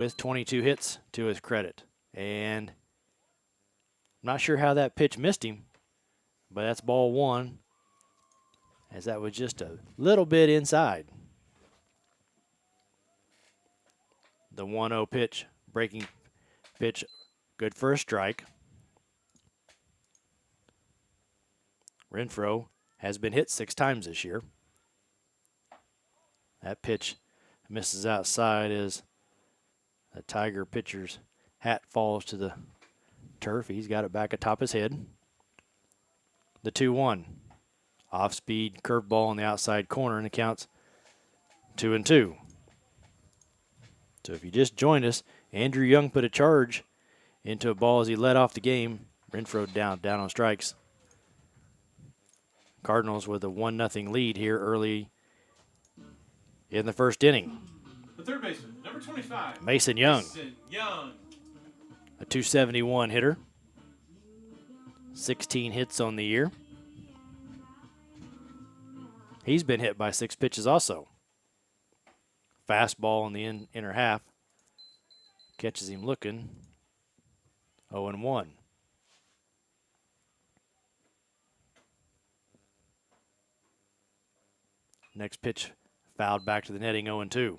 with 22 hits to his credit. And I'm not sure how that pitch missed him, but that's ball one, as that was just a little bit inside. The 1-0 pitch, breaking pitch, good for a strike. Renfroe has been hit 6 times this year. That pitch misses outside as the Tiger pitcher's hat falls to the turf. He's got it back atop his head. The 2-1. Off-speed curveball on the outside corner, and it counts 2-2. So if you just joined us, Andrew Young put a charge into a ball as he led off the game. Renfroe down on strikes. Cardinals with a 1-0 lead here early in the first inning. The third baseman, number 25. Mason Young. A 271 hitter. 16 hits on the year. He's been hit by 6 pitches also. Fastball in the inner half. Catches him looking. 0-1. Next pitch fouled back to the netting, 0-2.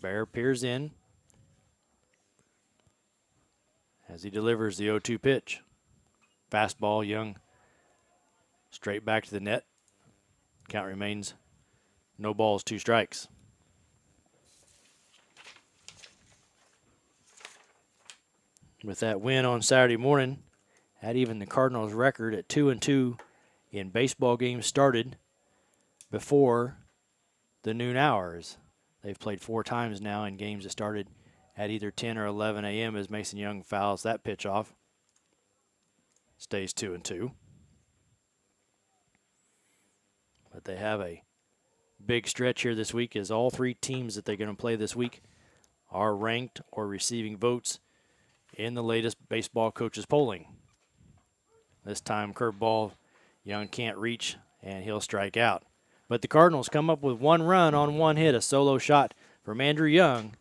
Bear peers in as he delivers the 0-2 pitch. Fastball, Young, straight back to the net. Count remains 0 balls, 2 strikes. With that win on Saturday morning, had even the Cardinals' record at 2-2 in baseball games started before the noon hours. They've played 4 times now in games that started at either 10 or 11 a.m. as Mason Young fouls that pitch off. Stays 2-2. But they have a big stretch here this week as all 3 teams that they're going to play this week are ranked or receiving votes in the latest baseball coaches polling. This time curveball, Young can't reach and he'll strike out. But the Cardinals come up with 1 run on 1 hit, a solo shot from Andrew Young.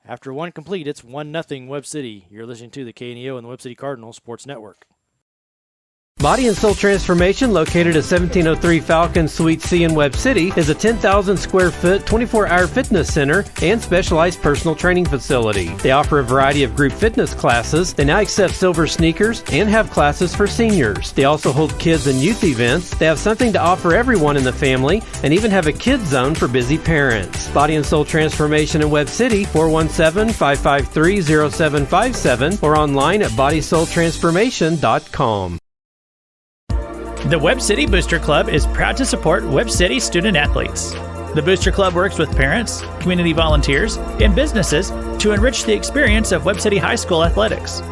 After 1 complete, it's 1-0 Webb City. You're listening to the KNEO and the Webb City Cardinals Sports Network. Body and Soul Transformation, located at 1703 Falcon Suite C in Webb City, is a 10,000 square foot, 24-hour fitness center and specialized personal training facility. They offer a variety of group fitness classes. They now accept silver sneakers and have classes for seniors. They also hold kids and youth events. They have something to offer everyone in the family and even have a kids zone for busy parents. Body and Soul Transformation in Webb City, 417-553-0757 or online at bodysoultransformation.com. The Webb City Booster Club is proud to support Webb City student athletes. The Booster Club works with parents, community volunteers, and businesses to enrich the experience of Webb City High School athletics.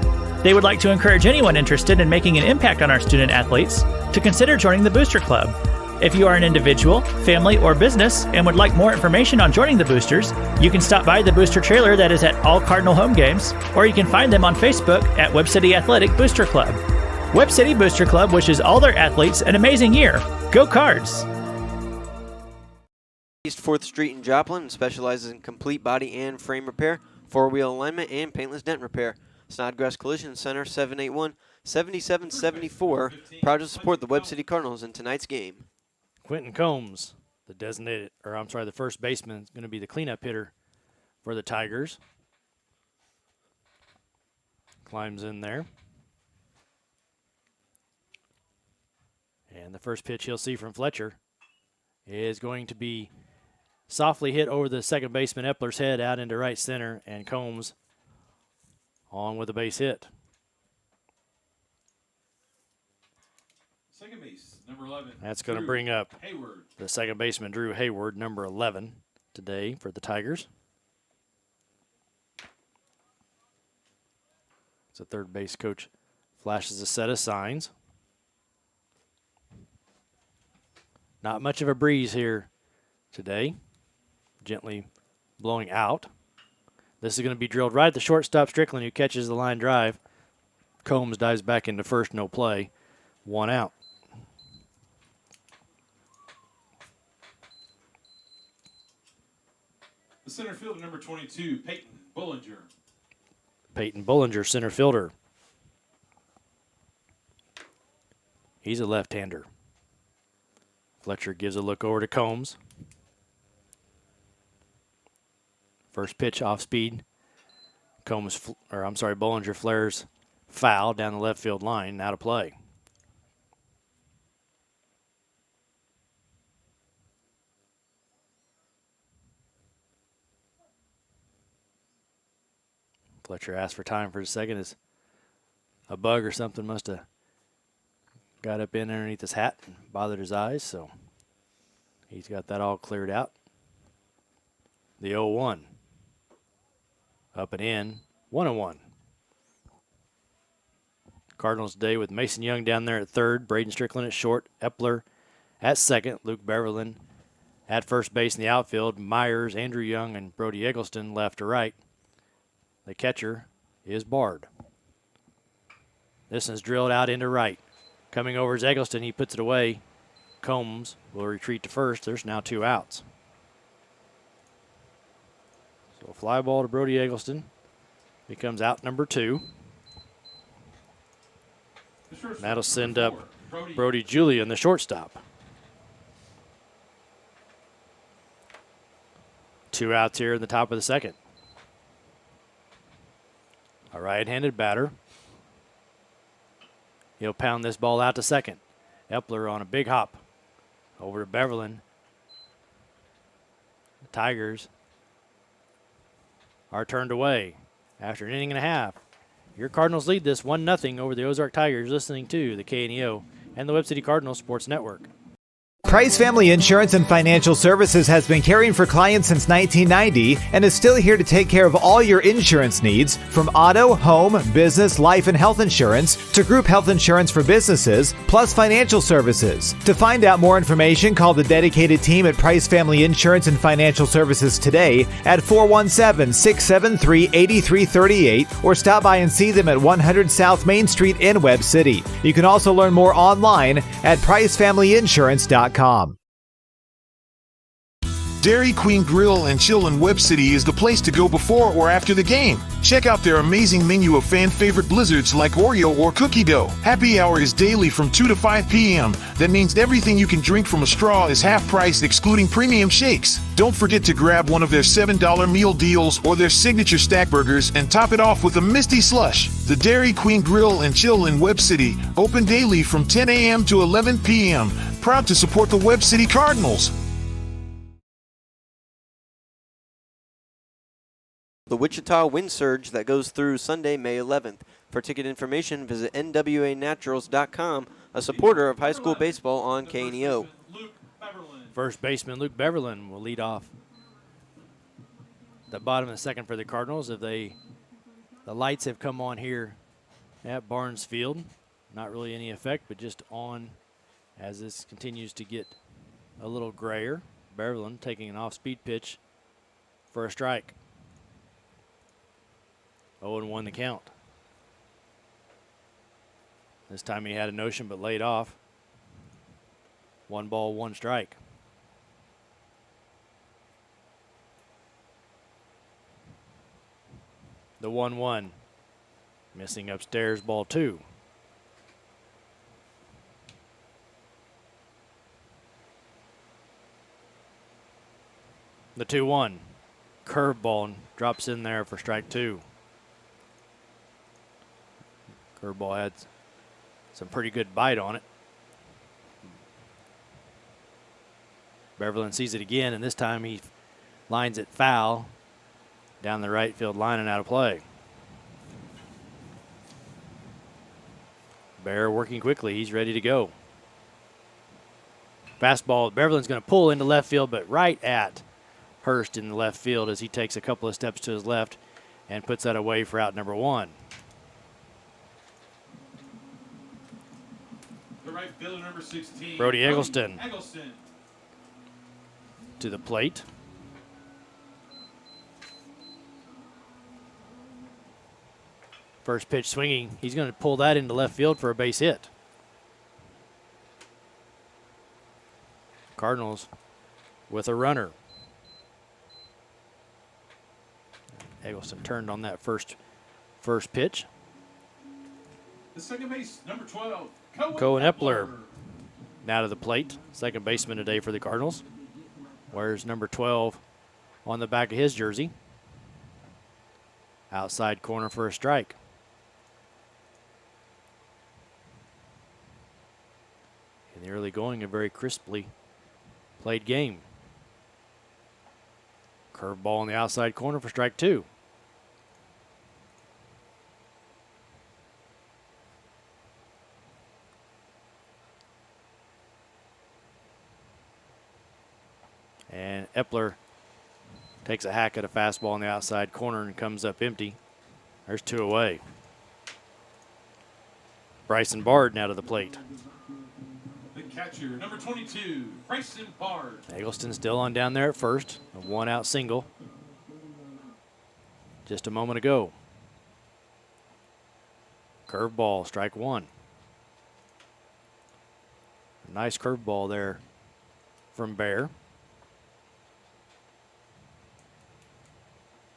They would like to encourage anyone interested in making an impact on our student athletes to consider joining the Booster Club. If you are an individual, family, or business and would like more information on joining the Boosters, you can stop by the Booster trailer that is at all Cardinal home games, or you can find them on Facebook at Webb City Athletic Booster Club. Webb City Booster Club wishes all their athletes an amazing year. Go Cards! East 4th Street in Joplin and specializes in complete body and frame repair, 4-wheel alignment, and paintless dent repair. Snodgrass Collision Center, 781-7774, proud to support the Webb City Cardinals in tonight's game. Quentin Combs, the first baseman, is going to be the cleanup hitter for the Tigers. Climbs in there. And the first pitch he'll see from Fletcher is going to be softly hit over the second baseman Epler's head out into right center, and Combs on with a base hit. Second base, number 11. That's going to bring up Hayward, the second baseman, Drew Hayward, number 11 today for the Tigers. So third base coach flashes a set of signs. Not much of a breeze here today. Gently blowing out. This is going to be drilled right at the shortstop, Strickland, who catches the line drive. Combs dives back into first, no play. 1 out. The center fielder, number 22, Peyton Bullinger. Peyton Bullinger, center fielder. He's a left-hander. Fletcher gives a look over to Combs. First pitch off speed. Bullinger flares foul down the left field line, now to play. Fletcher asked for time for a second as a bug or something must have got up in underneath his hat and bothered his eyes, so he's got that all cleared out. The 0-1. Up and in, 1-1. Cardinals today with Mason Young down there at third, Braden Strickland at short, Epler at second, Luke Beverlin at first base in the outfield, Myers, Andrew Young, and Brody Eggleston left to right. The catcher is Bard. This one's drilled out into right. Coming over is Eggleston. He puts it away. Combs will retreat to first. There's now 2 outs. So a fly ball to Brody Eggleston becomes out number 2. That'll send up Brody Julian, the shortstop. 2 outs here in the top of the second. A right-handed batter. He'll pound this ball out to second. Epler on a big hop over to Beverlin. The Tigers are turned away after an inning and a half. Your Cardinals lead this 1-0 over the Ozark Tigers, listening to the KNEO and the Webb City Cardinals Sports Network. Price Family Insurance and Financial Services has been caring for clients since 1990 and is still here to take care of all your insurance needs, from auto, home, business, life, and health insurance to group health insurance for businesses, plus financial services. To find out more information, call the dedicated team at Price Family Insurance and Financial Services today at 417-673-8338 or stop by and see them at 100 South Main Street in Webb City. You can also learn more online at pricefamilyinsurance.com. Dairy Queen Grill and Chill in Webb City is the place to go before or after the game. Check out their amazing menu of fan-favorite blizzards like Oreo or cookie dough. Happy hour is daily from 2 to 5 p.m. That means everything you can drink from a straw is half price, excluding premium shakes. Don't forget to grab one of their $7 meal deals or their signature stack burgers and top it off with a Misty Slush. The Dairy Queen Grill and Chill in Webb City, open daily from 10 a.m. to 11 p.m. Proud to support the Webb City Cardinals. The Wichita wind surge that goes through Sunday, May 11th. For ticket information, visit nwanaturals.com, a supporter of high school baseball on KNEO. First baseman Luke Beverlin will lead off the bottom of the second for the Cardinals. The lights have come on here at Barnes Field. Not really any effect, but just on as this continues to get a little grayer. Beverlin taking an off-speed pitch for a strike. 0-1 the count. This time he had a notion but laid off. 1 ball, 1 strike. The 1-1. Missing upstairs, ball 2. The 2-1. Curveball drops in there for strike 2. Curveball had some pretty good bite on it. Beverlin sees it again, and this time he lines it foul down the right field line and out of play. Bear working quickly. He's ready to go. Fastball. Beverlin's going to pull into left field, but right at Hurst in the left field as he takes a couple of steps to his left and puts that away for out number 1. The right fielder, number 16. Brody Eggleston to the plate. First pitch swinging. He's going to pull that into left field for a base hit. Cardinals with a runner. Eggleston turned on that first pitch. The second base, number 12, Cohen Epler now to the plate. Second baseman today for the Cardinals. Wears number 12 on the back of his jersey. Outside corner for a strike. In the early going, a very crisply played game. Curveball on the outside corner for strike 2. And Epler takes a hack at a fastball on the outside corner and comes up empty. There's 2 away. Bryson Bard now to the plate. The catcher, number 22, Bryson Bard. Eggleston still on down there at first. A 1-out single. Just a moment ago. Curveball, strike 1. Nice curveball there from Bear.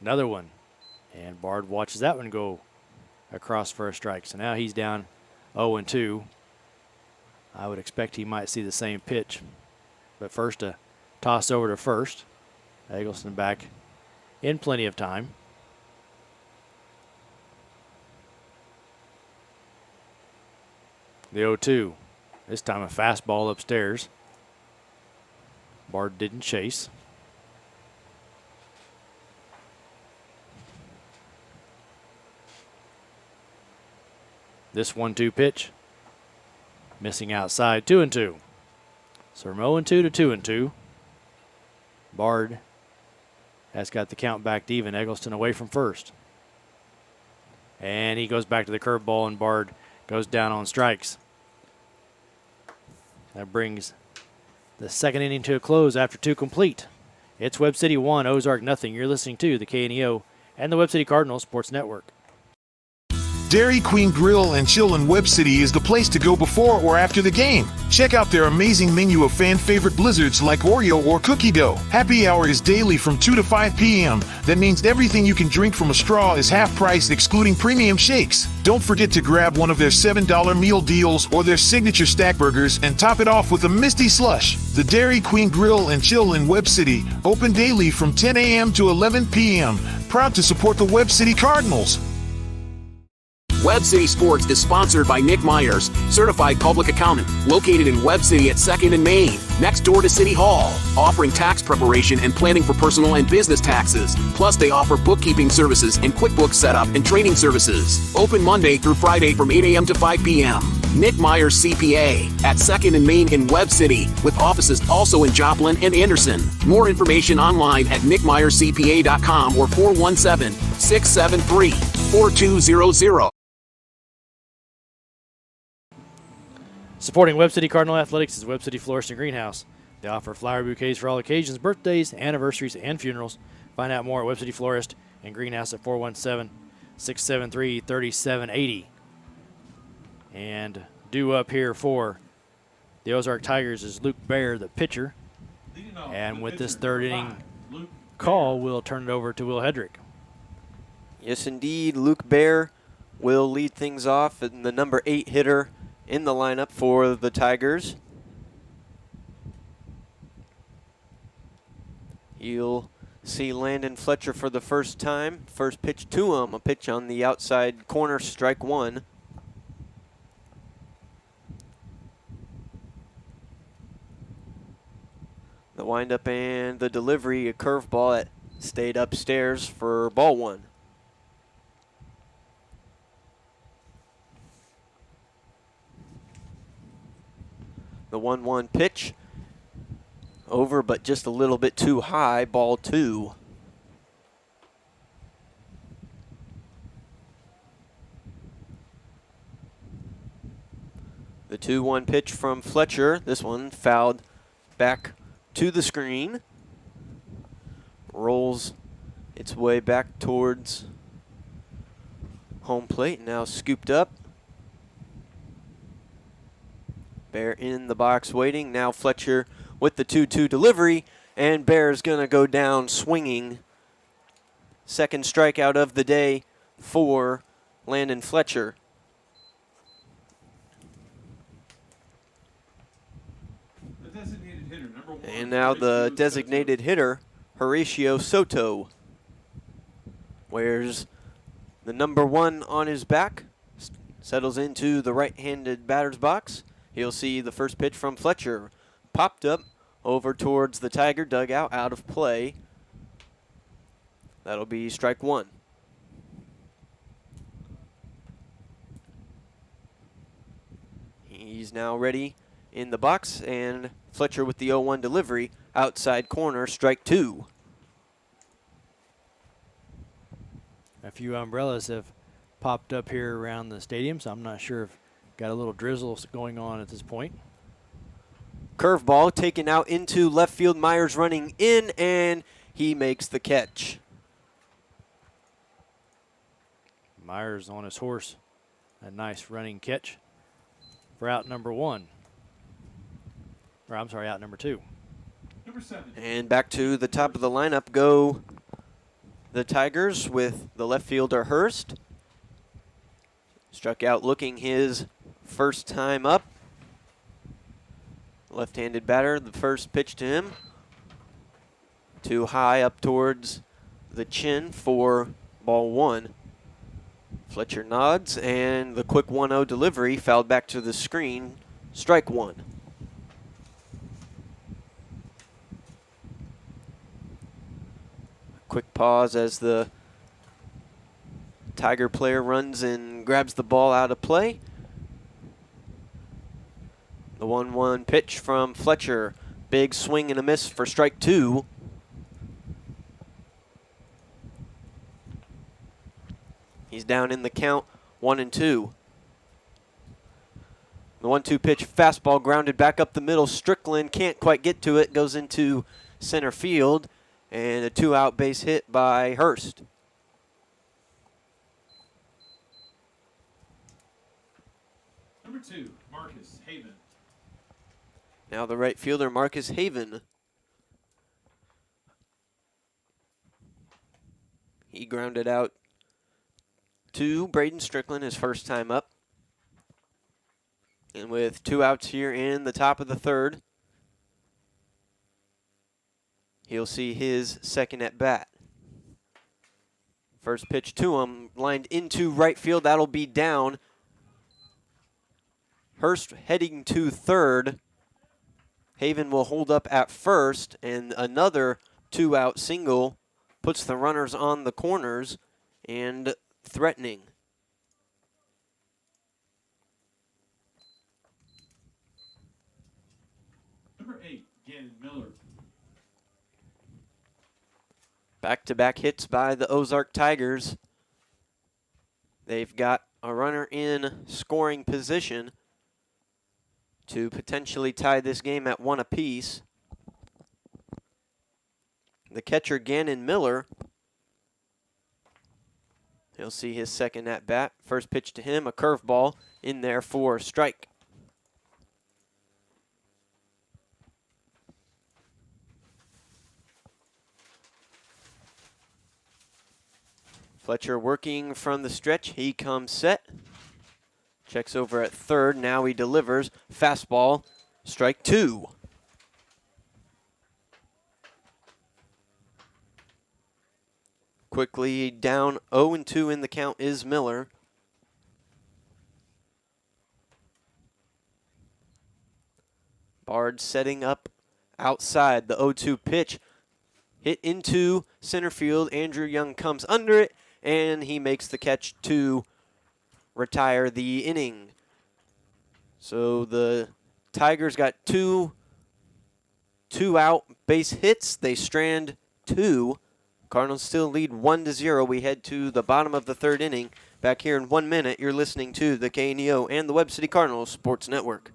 Another one. And Bard watches that one go across for a strike. So now he's down 0-2. I would expect he might see the same pitch. But first a toss over to first. Eggleston back in plenty of time. The 0-2. This time a fastball upstairs. Bard didn't chase. This 1-2 pitch. Missing outside, 2-2. So from 0-2 to 2-2. Bard has got the count back to even. Eggleston away from first. And he goes back to the curveball, and Bard goes down on strikes. That brings the second inning to a close after 2 complete. It's Webb City 1, Ozark nothing. You're listening to the KNEO and the Webb City Cardinals Sports Network. Dairy Queen Grill and Chill in Webb City is the place to go before or after the game. Check out their amazing menu of fan favorite blizzards like Oreo or cookie dough. Happy hour is daily from 2 to 5 p.m. That means everything you can drink from a straw is half price, excluding premium shakes. Don't forget to grab one of their $7 meal deals or their signature stack burgers and top it off with a Misty Slush. The Dairy Queen Grill and Chill in Webb City, open daily from 10 a.m. to 11 p.m. Proud to support the Webb City Cardinals. Webb City Sports is sponsored by Nick Myers, certified public accountant, located in Webb City at 2nd and Main, next door to City Hall, offering tax preparation and planning for personal and business taxes. Plus, they offer bookkeeping services and QuickBooks setup and training services. Open Monday through Friday from 8 a.m. to 5 p.m. Nick Myers CPA at 2nd and Main in Webb City, with offices also in Joplin and Anderson. More information online at nickmyerscpa.com or 417-673-4200. Supporting Webb City Cardinal Athletics is Webb City Florist and Greenhouse. They offer flower bouquets for all occasions, birthdays, anniversaries, and funerals. Find out more at Webb City Florist and Greenhouse at 417-673-3780. And due up here for the Ozark Tigers is Luke Bear, the pitcher. And with this third inning call, we'll turn it over to Will Hedrick. Yes, indeed. Luke Bear will lead things off, and the number 8 hitter in the lineup for the Tigers. You'll see Landon Fletcher for the first time. First pitch to him, a pitch on the outside corner, strike 1. The windup and the delivery, a curveball that stayed upstairs for ball 1. The 1-1 pitch. Over, but just a little bit too high, ball 2. The 2-1 pitch from Fletcher. This one fouled back to the screen. Rolls its way back towards home plate. Now scooped up. Bear in the box waiting. Now Fletcher with the 2-2 delivery, and Bear's going to go down swinging second strikeout of the day for Landon Fletcher. The designated hitter, number 1. And now the designated hitter, Horatio Soto, wears the number 1 on his back, settles into the right-handed batter's box. He'll see the first pitch from Fletcher, popped up over towards the Tiger dugout, out of play. That'll be strike 1. He's now ready in the box, and Fletcher with the 0-1 delivery, outside corner, strike 2. A few umbrellas have popped up here around the stadium, so I'm not sure if got a little drizzle going on at this point. Curveball taken out into left field. Myers running in, and he makes the catch. Myers on his horse. A nice running catch for out number 1. Or I'm sorry, out number 2. Number 7. And back to the top of the lineup go the Tigers with the left fielder Hurst. Struck out looking his first time up. Left-handed batter, the first pitch to him. Too high up towards the chin for ball 1. Fletcher nods, and the quick 1-0 delivery fouled back to the screen, strike 1. Quick pause as the Tiger player runs and grabs the ball out of play. The 1-1 pitch from Fletcher. Big swing and a miss for strike 2. He's down in the count, 1-2. The 1-2 pitch, fastball grounded back up the middle. Strickland can't quite get to it, goes into center field, and a 2-out base hit by Hurst. Number 2, Marcus Haven. Now the right fielder, Marcus Haven. He grounded out to Braden Strickland, his first time up. And with 2 outs here in the top of the 3rd, he'll see his second at bat. First pitch to him, lined into right field, that'll be down. Hurst heading to 3rd. Haven will hold up at first, and another 2-out single puts the runners on the corners and threatening. Number 8, Gannon Miller. Back-to-back hits by the Ozark Tigers. They've got a runner in scoring position to potentially tie this game at 1 apiece. The catcher, Gannon Miller, he'll see his second at bat. First pitch to him, a curveball in there for a strike. Fletcher working from the stretch. He comes set. Checks over at 3rd. Now he delivers. Fastball, strike 2. Quickly down 0-2 in the count is Miller. Bard setting up outside. The 0-2 pitch hit into center field. Andrew Young comes under it, and he makes the catch to retire the inning. So the Tigers got two out base hits. They strand 2. Cardinals still lead 1-0. We head to the bottom of the 3rd inning. Back here in 1 minute, you're listening to the KNEO and the Webb City Cardinals Sports Network.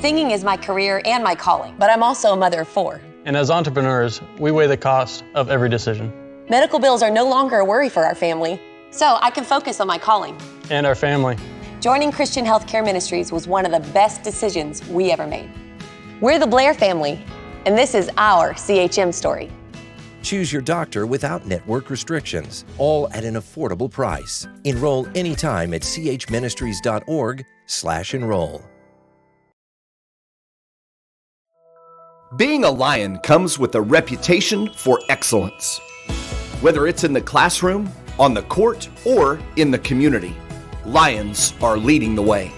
Singing is my career and my calling, but I'm also a mother of 4. And as entrepreneurs, we weigh the cost of every decision. Medical bills are no longer a worry for our family, so I can focus on my calling. And our family. Joining Christian Healthcare Ministries was one of the best decisions we ever made. We're the Blair family, and this is our CHM story. Choose your doctor without network restrictions, all at an affordable price. Enroll anytime at chministries.org/enroll. Being a Lion comes with a reputation for excellence. Whether it's in the classroom, on the court, or in the community, Lions are leading the way.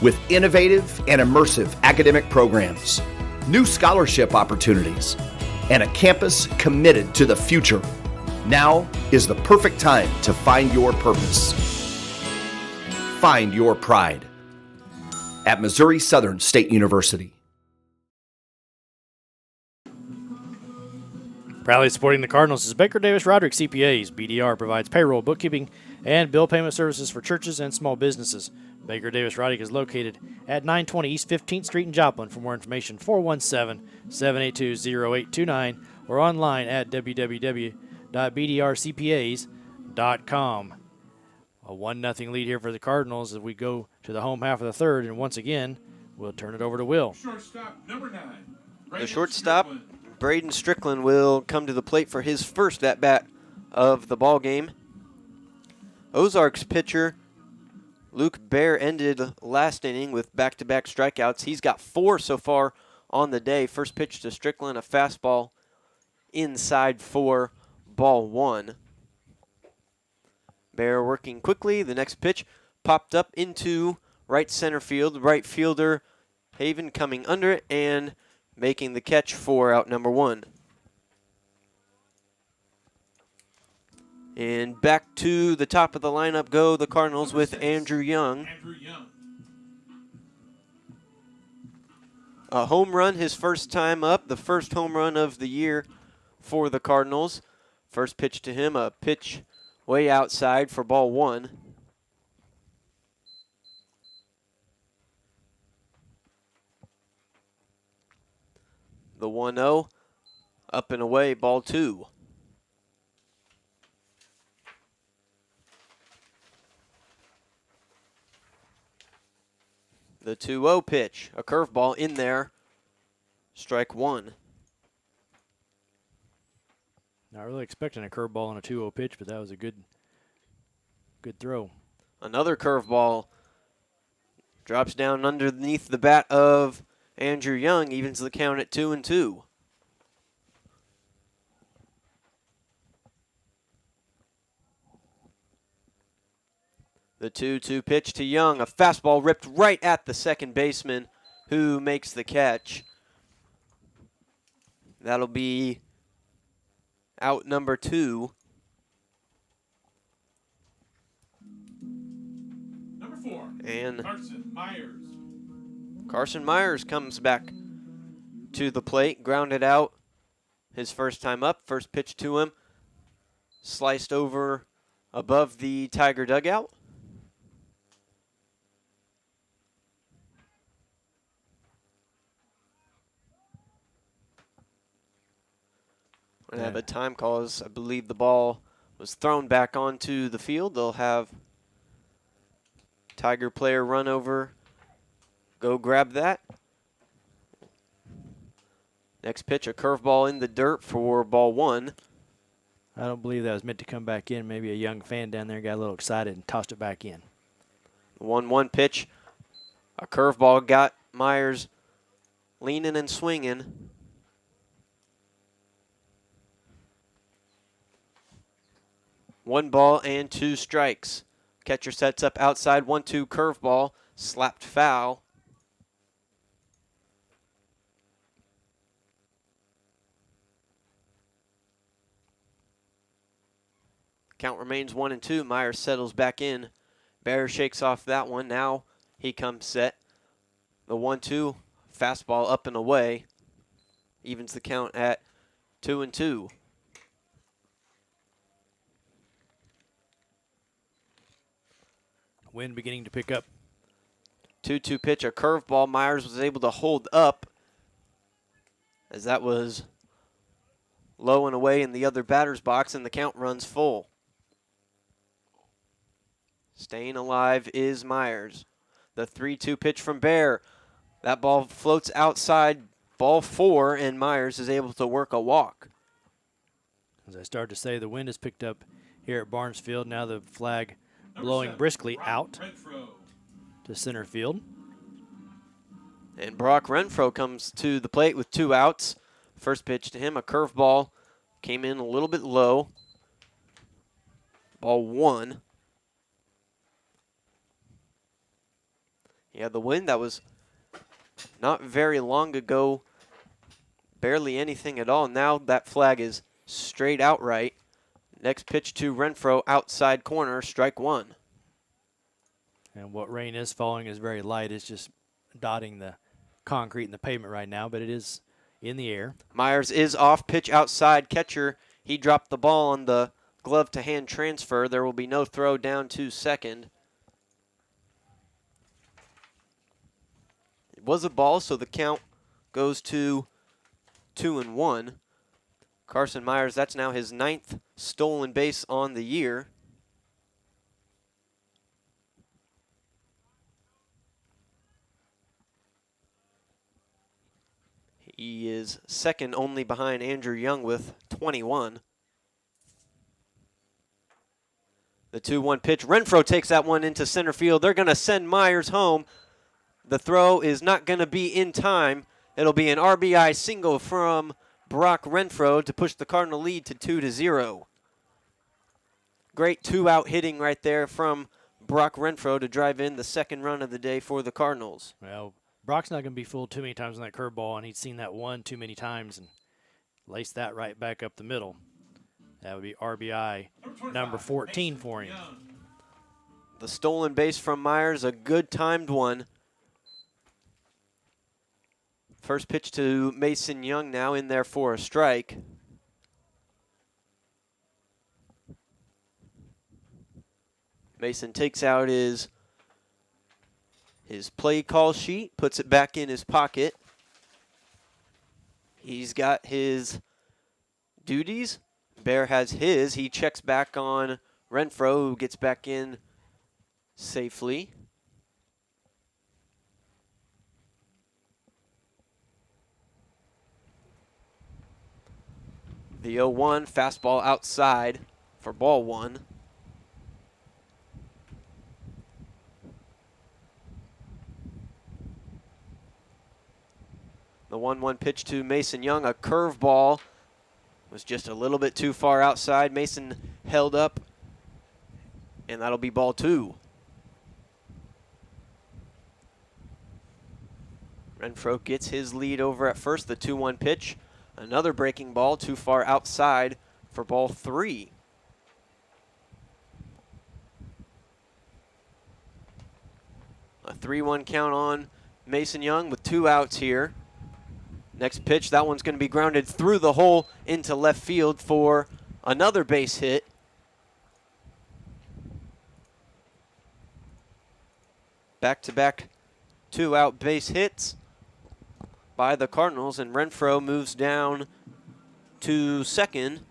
With innovative and immersive academic programs, new scholarship opportunities, and a campus committed to the future, now is the perfect time to find your purpose. Find your pride at Missouri Southern State University. Proudly supporting the Cardinals is Baker Davis Roderick CPAs. BDR provides payroll, bookkeeping, and bill payment services for churches and small businesses. Baker Davis Roderick is located at 920 East 15th Street in Joplin. For more information, 417-782-0829 or online at www.bdrcpas.com. A 1-0 lead here for the Cardinals as we go to the home half of the third, and once again, we'll turn it over to Will. Shortstop number 9. The shortstop, Braden Strickland, will come to the plate for his first at-bat of the ball game. Ozark's pitcher, Luke Bear, ended last inning with back-to-back strikeouts. He's got 4 so far on the day. First pitch to Strickland, a fastball inside for ball 1. Bear working quickly. The next pitch popped up into right center field. Right fielder Haven coming under it and making the catch for out number 1. And back to the top of the lineup go the Cardinals with Andrew Young. A home run his first time up, the first home run of the year for the Cardinals. First pitch to him, a pitch way outside for ball 1. The 1-0, up and away, ball 2. The 2-0 pitch, a curveball in there, strike 1. Not really expecting a curveball on a 2-0 pitch, but that was a good throw. Another curveball drops down underneath the bat of Andrew Young, evens the count at 2-2. The 2-2 pitch to Young, a fastball ripped right at the second baseman who makes the catch. That'll be out number 2. Number 4. And Carson Myers comes back to the plate, grounded out his first time up. First pitch to him, sliced over above the Tiger dugout. When they have a time call, as I believe the ball was thrown back onto the field. They'll have Tiger player run over, go grab that. Next pitch, a curveball in the dirt for ball 1. I don't believe that was meant to come back in. Maybe a young fan down there got a little excited and tossed it back in. 1-1 pitch, a curveball got Myers leaning and swinging. One ball and 2 strikes. Catcher sets up outside, 1-2 curveball, slapped foul. Count remains 1-2. Myers settles back in. Bear shakes off that one. Now he comes set. The 1-2 fastball up and away. Evens the count at 2-2. Wind beginning to pick up. 2-2 pitch, a curveball. Myers was able to hold up as that was low and away in the other batter's box, and the count runs full. Staying alive is Myers. The 3-2 pitch from Bear. That ball floats outside, ball 4, and Myers is able to work a walk. As I started to say, the wind has picked up here at Barnesfield. Now the flag blowing briskly out to center field. And Brock Renfro comes to the plate with 2 outs. First pitch to him, a curveball, came in a little bit low. Ball 1. Yeah, the wind that was not very long ago, barely anything at all. Now that flag is straight outright. Next pitch to Renfro, outside corner, strike 1. And what rain is falling is very light. It's just dotting the concrete and the pavement right now, but it is in the air. Myers is off, pitch outside, catcher. He dropped the ball on the glove to hand transfer. There will be no throw down to second. It was a ball, so the count goes to 2-1. Carson Myers, that's now his 9th stolen base on the year. He is second only behind Andrew Young with 21. The 2-1 pitch. Renfro takes that one into center field. They're going to send Myers home. The throw is not going to be in time. It'll be an RBI single from Brock Renfro to push the Cardinal lead to 2-0. Great 2-out hitting right there from Brock Renfro to drive in the second run of the day for the Cardinals. Well, Brock's not going to be fooled too many times on that curveball, and he'd seen that one too many times and laced that right back up the middle. That would be RBI number 14 for him. The stolen base from Myers, a good timed one. First pitch to Mason Young now in there for a strike. Mason takes out his play call sheet, puts it back in his pocket. He's got his duties. Bear has his. He checks back on Renfro, who gets back in safely. The 0-1 fastball outside for ball 1. The 1-1 pitch to Mason Young, a curveball, was just a little bit too far outside. Mason held up, and that'll be ball 2. Renfro gets his lead over at first, the 2-1 pitch. Another breaking ball, too far outside for ball 3. A 3-1 count on Mason Young with 2 outs here. Next pitch, that one's going to be grounded through the hole into left field for another base hit. Back-to-back 2-out base hits by the Cardinals, and Renfro moves down to second.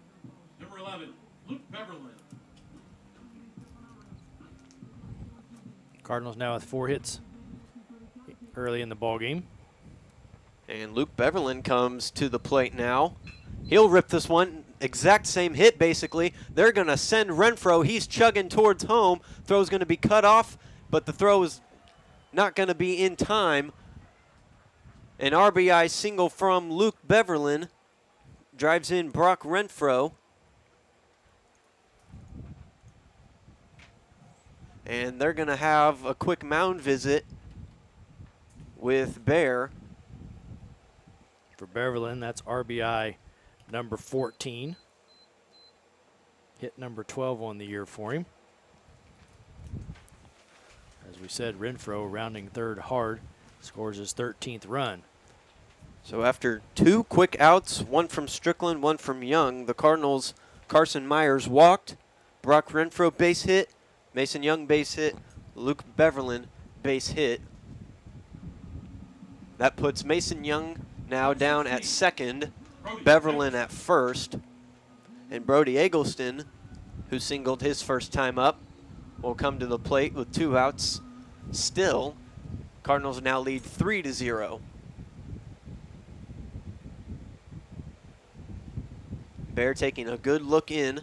Number 11, Luke Beverland. Cardinals now with 4 hits early in the ball game. And Luke Beverland comes to the plate now. He'll rip this one. Exact same hit, basically. They're going to send Renfro. He's chugging towards home. Throw's going to be cut off, but the throw is not going to be in time. An RBI single from Luke Beverland drives in Brock Renfro. And they're going to have a quick mound visit with Bear. For Beverland, that's RBI number 14. Hit number 12 on the year for him. As we said, Renfro rounding third hard, scores his 13th run. So after 2 quick outs, one from Strickland, one from Young, the Cardinals, Carson Myers walked, Brock Renfro base hit, Mason Young base hit, Luke Beverland base hit. That puts Mason Young now down at second, Beverland at first, and Brody Eggleston, who singled his first time up, will come to the plate with 2 outs. Still, Cardinals now lead 3-0. Bear taking a good look in.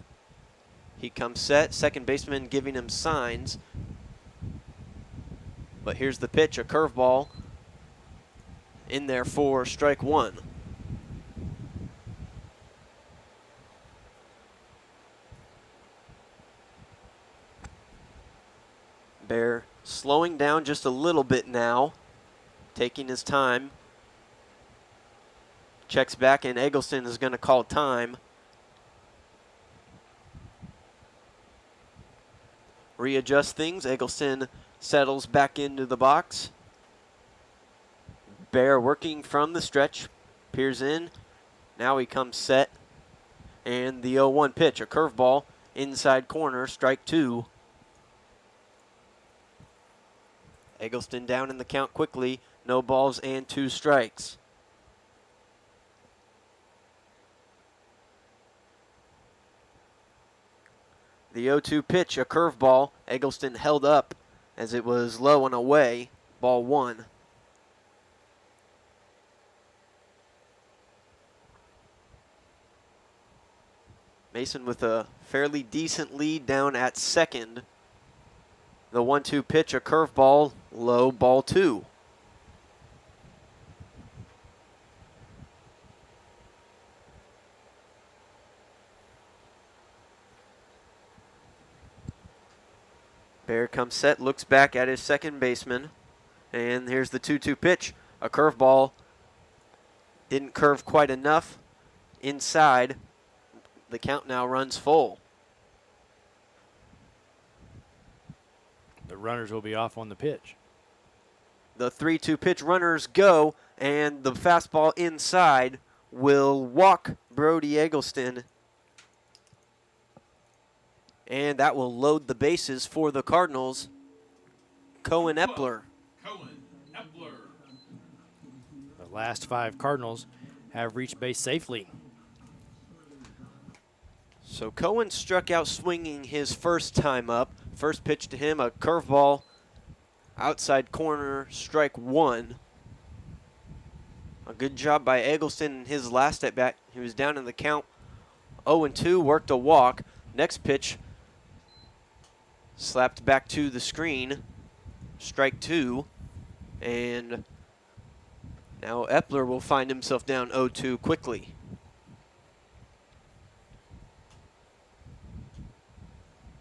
He comes set, second baseman giving him signs. But here's the pitch, a curveball in there for strike one. Bear slowing down just a little bit now, taking his time. Checks back, and Eggleston is going to call time. Readjust things. Eggleston settles back into the box. Bear working from the stretch. Peers in. Now he comes set. And the 0-1 pitch, a curveball, inside corner, strike two. Eggleston down in the count quickly. No balls and 2 strikes. The 0-2 pitch, a curveball. Eggleston held up as it was low and away. Ball 1. Mason with a fairly decent lead down at second. The 1-2 pitch, a curveball, low, ball 2. Bear comes set, looks back at his second baseman, and here's the 2-2 pitch, a curveball. Didn't curve quite enough. Inside, the count now runs full. The runners will be off on the pitch. The 3-2 pitch, runners go, and the fastball inside will walk Brody Eggleston. And that will load the bases for the Cardinals. Cohen Epler. The last 5 Cardinals have reached base safely. So Cohen struck out swinging his first time up. First pitch to him, a curveball, outside corner, strike 1. A good job by Eggleston in his last at bat. He was down in the count 0-2, worked a walk. Next pitch, slapped back to the screen, strike 2. And now Epler will find himself down 0-2 quickly.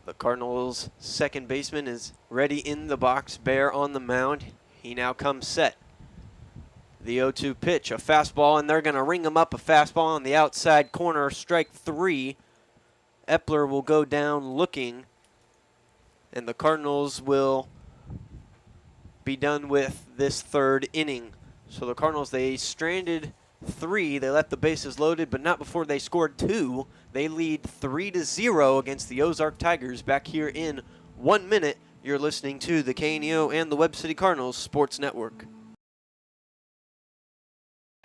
The Cardinals' second baseman is ready in the box. Bear on the mound. He now comes set. The 0-2 pitch, a fastball, and they're going to ring him up. A fastball on the outside corner, strike 3. Epler will go down looking, and the Cardinals will be done with this third inning. So the Cardinals, they stranded 3. They left the bases loaded, but not before they scored 2. They lead 3-0 against the Ozark Tigers back here in 1 minute. You're listening to the KNEO and the Webb City Cardinals Sports Network.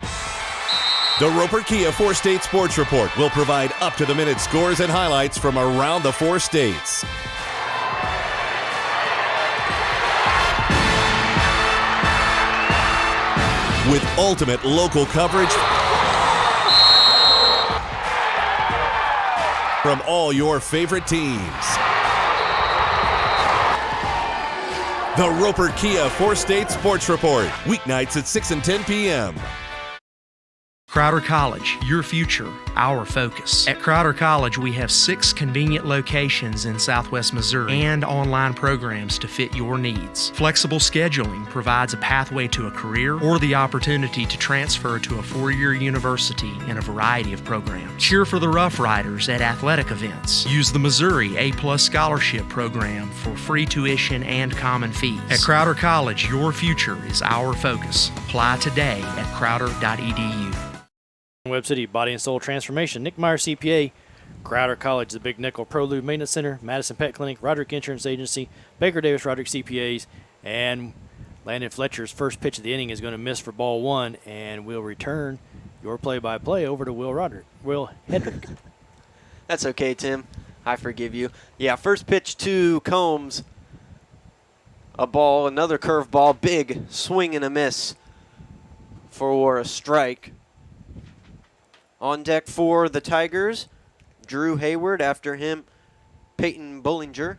The Roper Kia 4-State Sports Report will provide up-to-the-minute scores and highlights from around the 4 states. With ultimate local coverage from all your favorite teams. The Roper Kia 4-State Sports Report, weeknights at 6 and 10 p.m. Crowder College, your future, our focus. At Crowder College, we have 6 convenient locations in Southwest Missouri and online programs to fit your needs. Flexible scheduling provides a pathway to a career or the opportunity to transfer to a 4-year university in a variety of programs. Cheer for the Rough Riders at athletic events. Use the Missouri A+ Scholarship Program for free tuition and common fees. At Crowder College, your future is our focus. Apply today at crowder.edu. Webb City Body and Soul Transformation, Nick Meyer CPA, Crowder College, the Big Nickel Prolude Maintenance Center, Madison Pet Clinic, Roderick Insurance Agency, Baker Davis Roderick CPAs, and Landon Fletcher's first pitch of the inning is going to miss for ball 1, and we'll return your play-by-play over to Will Hedrick. That's okay, Tim. I forgive you. Yeah, first pitch to Combs. A ball, another curveball, big swing and a miss for a strike. On deck for the Tigers, Drew Hayward. After him, Peyton Bullinger.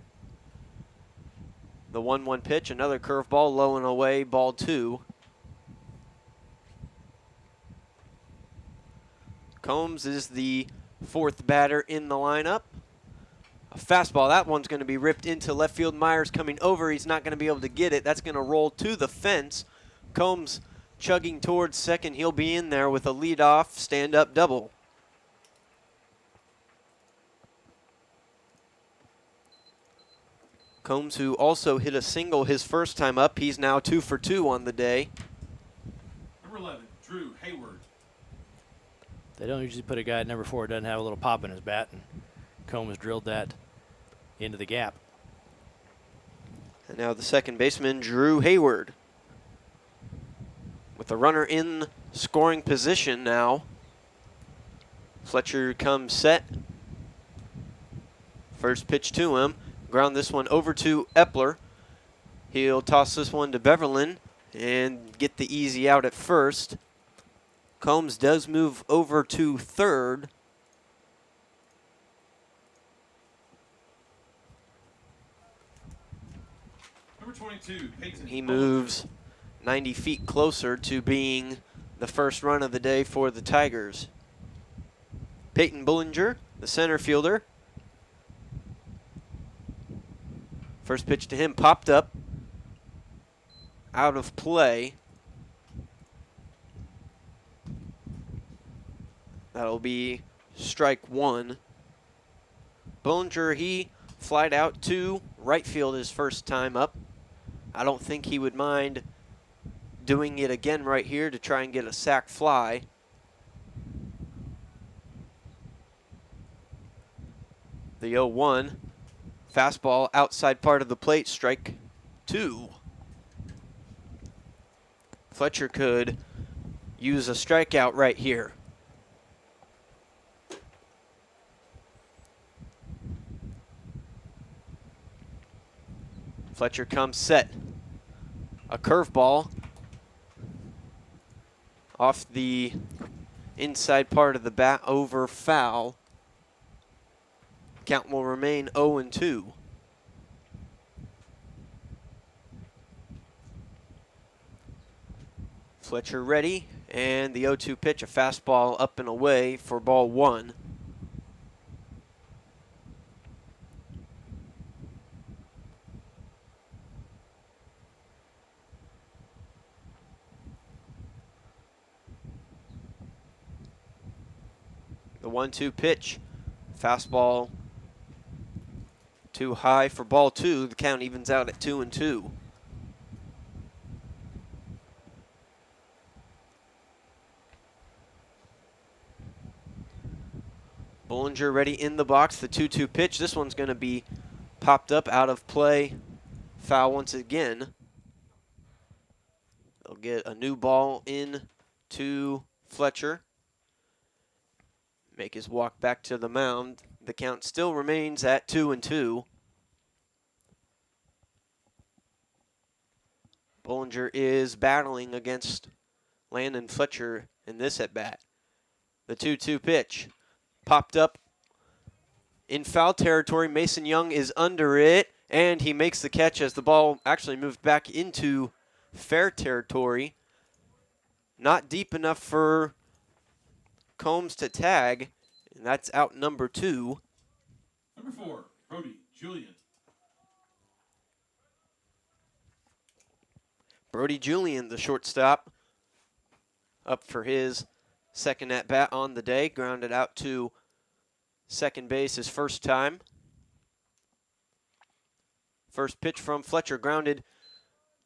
The 1-1 pitch, another curveball, low and away, ball 2. Combs is the 4th batter in the lineup. A fastball, that one's going to be ripped into left field. Myers coming over, he's not going to be able to get it. That's going to roll to the fence. Combs chugging towards second. He'll be in there with a leadoff stand-up double. Combs, who also hit a single his first time up, he's now 2 for 2 on the day. Number 11, Drew Hayward. They don't usually put a guy at number 4 who doesn't have a little pop in his bat, and Combs drilled that into the gap. And now the second baseman, Drew Hayward. With the runner in scoring position now. Fletcher comes set. First pitch to him. Ground this one over to Epler. He'll toss this one to Beverlin and get the easy out at first. Combs does move over to third. Number 22, Peyton. He moves 90 feet closer to being the first run of the day for the Tigers. Peyton Bullinger, the center fielder. First pitch to him popped up, out of play. That'll be strike 1. Bullinger, he flied out to right field his first time up. I don't think he would mind doing it again right here to try and get a sac fly. The 0-1. Fastball outside part of the plate, strike 2. Fletcher could use a strikeout right here. Fletcher comes set. A curveball off the inside part of the bat over foul. Count will remain 0-2. Fletcher ready, and the 0-2 pitch, a fastball up and away for ball 1. The 1-2 pitch, fastball too high for ball 2. The count evens out at 2-2. Bullinger ready in the box. The 2-2 pitch. This one's going to be popped up out of play. Foul once again. They'll get a new ball in to Fletcher. Make his walk back to the mound. The count still remains at 2-2. Bullinger is battling against Landon Fletcher in this at-bat. The 2-2 pitch popped up in foul territory. Mason Young is under it, and he makes the catch as the ball actually moved back into fair territory. Not deep enough for Combs to tag, and that's out number 2. Number 4, Brody Julian. Brody Julian, the shortstop, up for his second at-bat on the day. Grounded out to second base his first time. First pitch from Fletcher, grounded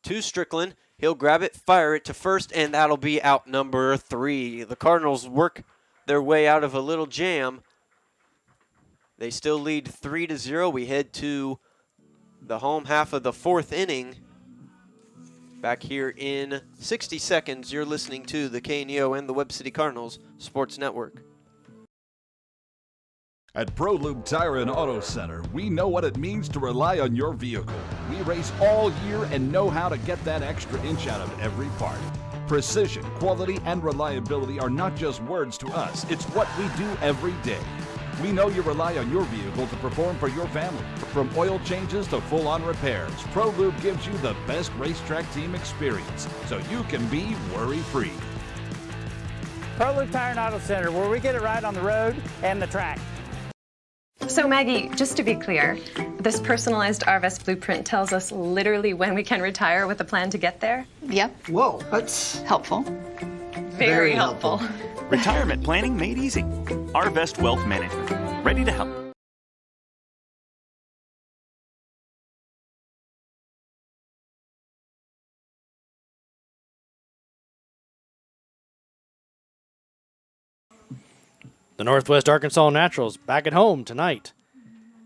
to Strickland. He'll grab it, fire it to first, and that'll be out number 3. The Cardinals work their way out of a little jam. They still lead 3-0. We head to the home half of the 4th inning. Back here in 60 seconds, you're listening to the KNEO and the Webb City Cardinals Sports Network. At ProLube Tire and Auto Center, we know what it means to rely on your vehicle. We race all year and know how to get that extra inch out of every part. Precision, quality, and reliability are not just words to us. It's what we do every day. We know you rely on your vehicle to perform for your family. From oil changes to full-on repairs, Pro Lube gives you the best racetrack team experience, so you can be worry-free. Pro Lube Tire and Auto Center, where we get it right on the road and the track. So Maggie, just to be clear, this personalized RVest blueprint tells us literally when we can retire with a plan to get there? Yep. Whoa, that's Helpful. Very helpful. Retirement planning made easy. RVest Wealth Management. Ready to help. The Northwest Arkansas Naturals back at home tonight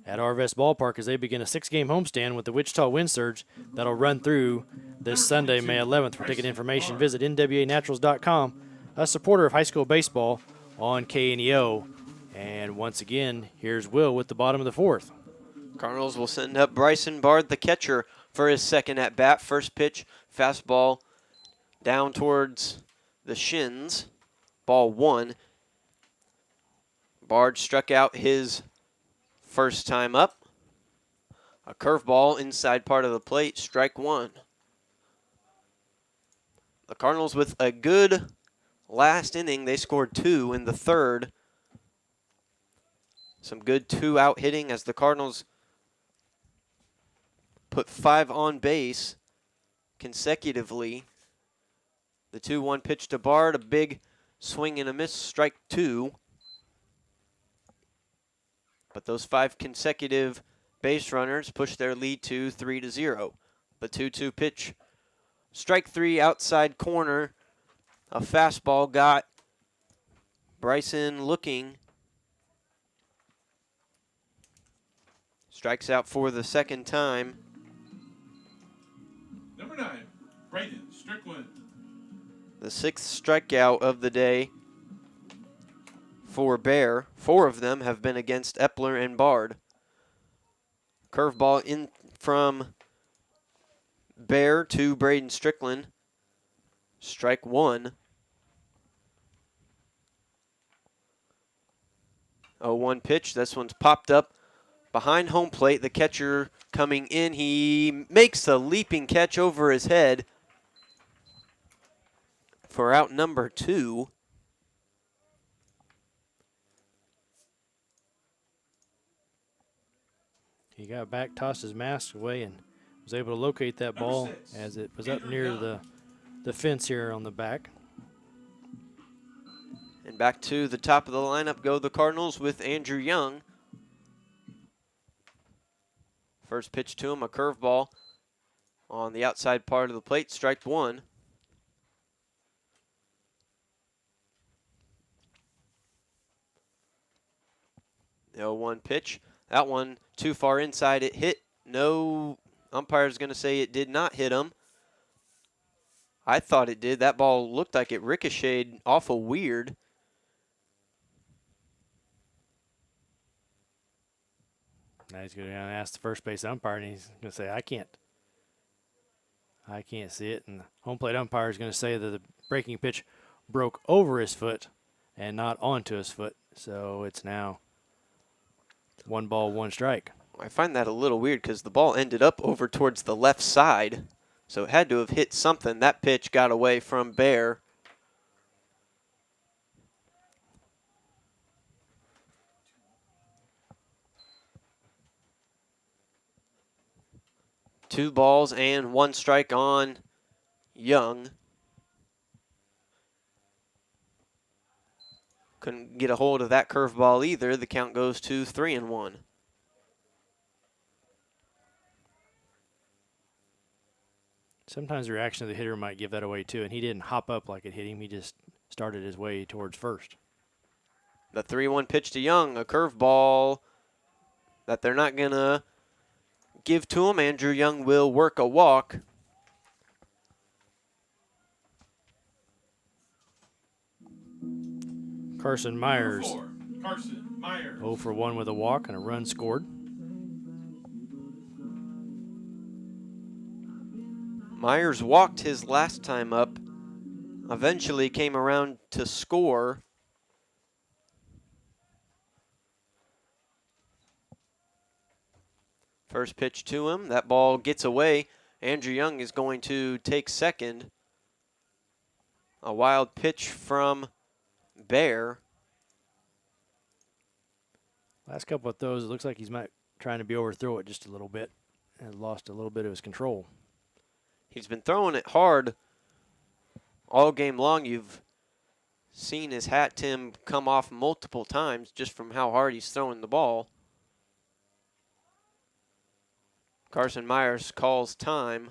at RVest Ballpark as they begin a 6-game homestand with the Wichita Wind Surge that'll run through this Sunday, May 11th. For ticket information, visit nwanaturals.com, a supporter of high school baseball on KNEO. And once again, here's Will with the bottom of the fourth. Cardinals will send up Bryson Bard, the catcher, for his second at-bat. First pitch, fastball down towards the shins. Ball 1. Bard struck out his first time up. A curveball inside part of the plate, strike 1. The Cardinals with a good last inning. They scored 2 in the third. Some good 2-out hitting as the Cardinals put 5 on base consecutively. The 2-1 pitch to Bard, a big swing and a miss, strike 2. But those 5 consecutive base runners push their lead to 3-0. The 2-2 pitch, strike 3, outside corner. A fastball got Bryson looking. Strikes out for the second time. Number 9, Braden Strickland. The 6th strikeout of the day for Bear. 4 of them have been against Epler and Bard. Curveball in from Bear to Braden Strickland. Strike 1. 0-1 pitch. This one's popped up behind home plate. The catcher coming in. He makes a leaping catch over his head for out number 2. He got back, tossed his mask away, and was able to locate that ball as it was up near the fence here on the back. And back to the top of the lineup go the Cardinals with Andrew Young. First pitch to him, a curveball on the outside part of the plate, strike 1. The 0-1 pitch. That one too far inside. It hit. No, umpire's going to say it did not hit him. I thought it did. That ball looked like it ricocheted awful weird. Now he's going to ask the first base umpire, and he's going to say, I can't see it. And the home plate umpire is going to say that the breaking pitch broke over his foot and not onto his foot. So it's now 1 ball, 1 strike. I find that a little weird because the ball ended up over towards the left side. So it had to have hit something. That pitch got away from Bear. Two balls and 1 strike on Young. Couldn't get a hold of that curveball either. The count goes to 3-1. Sometimes the reaction of the hitter might give that away too, and he didn't hop up like it hit him. He just started his way towards first. The 3-1 pitch to Young, a curveball that they're not going to give to him. Andrew Young will work a walk. Carson Myers. 0 for 1 with a walk and a run scored. Myers walked his last time up, eventually came around to score. First pitch to him. That ball gets away. Andrew Young is going to take second. A wild pitch from Bear. Last couple of throws, it looks like he's trying to be overthrow it just a little bit and lost a little bit of his control. He's been throwing it hard all game long. You've seen his hat, Tim, come off multiple times just from how hard he's throwing the ball. Carson Myers calls time.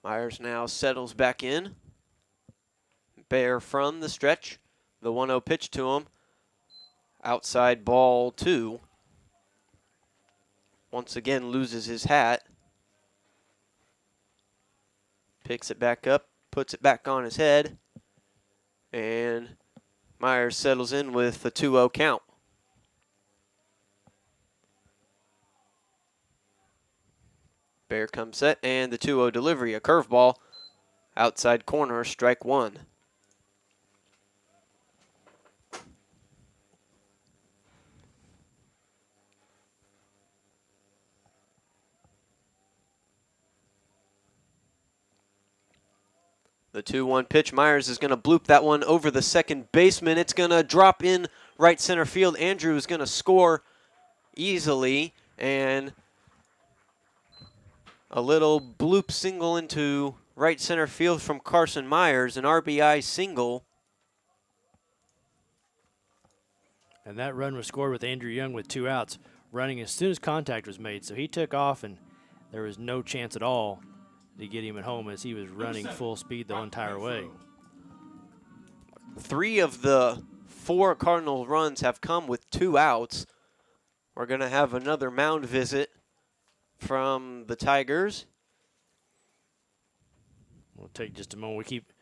Myers now settles back in. Bear from the stretch. The 1-0 pitch to him. Outside ball 2. Once again loses his hat. Picks it back up, puts it back on his head. And Myers settles in with a 2-0 count. Bear comes set, and the 2-0 delivery, a curveball. Outside corner, strike 1. The 2-1 pitch. Myers is going to bloop that one over the second baseman. It's going to drop in right center field. Andrew is going to score easily, and a little bloop single into right center field from Carson Myers, an RBI single. And that run was scored with Andrew Young with 2 outs, running as soon as contact was made. So he took off, and there was no chance at all to get him at home as he was running full speed the entire way. 3 of the 4 Cardinal runs have come with 2 outs. We're going to have another mound visit from the Tigers. We'll take just a moment. We keep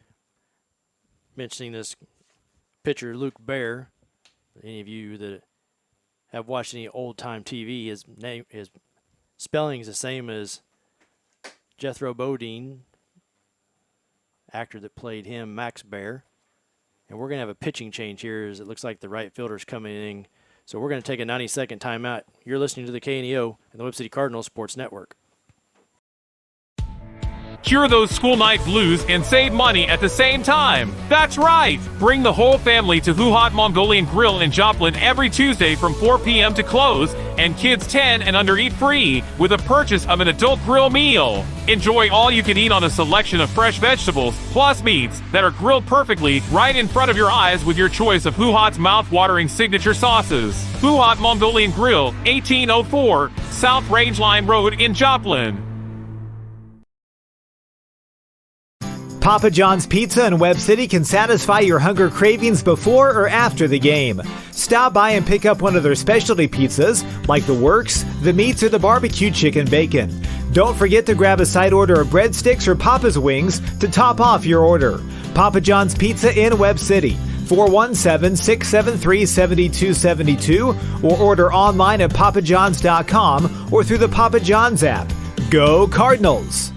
mentioning this pitcher, Luke Bear. Any of you that have watched any old-time TV, his spelling is the same as Jethro Bodine, actor that played him, Max Bear. And we're going to have a pitching change here as it looks like the right fielder's coming in. So we're going to take a 90-second timeout. You're listening to the KNEO and the Webb City Cardinals Sports Network. Cure those school night blues and save money at the same time. That's right! Bring the whole family to Who Hot Mongolian Grill in Joplin every Tuesday from 4 p.m. to close, and kids 10 and under eat free with a purchase of an adult grill meal. Enjoy all you can eat on a selection of fresh vegetables, plus meats that are grilled perfectly right in front of your eyes with your choice of Who Hot's mouth-watering signature sauces. Who Hot Mongolian Grill, 1804 South Rangeline Road in Joplin. Papa John's Pizza in Webb City can satisfy your hunger cravings before or after the game. Stop by and pick up one of their specialty pizzas, like the Works, the Meats, or the Barbecue Chicken Bacon. Don't forget to grab a side order of breadsticks or Papa's Wings to top off your order. Papa John's Pizza in Webb City, 417-673-7272, or order online at papajohns.com or through the Papa John's app. Go Cardinals!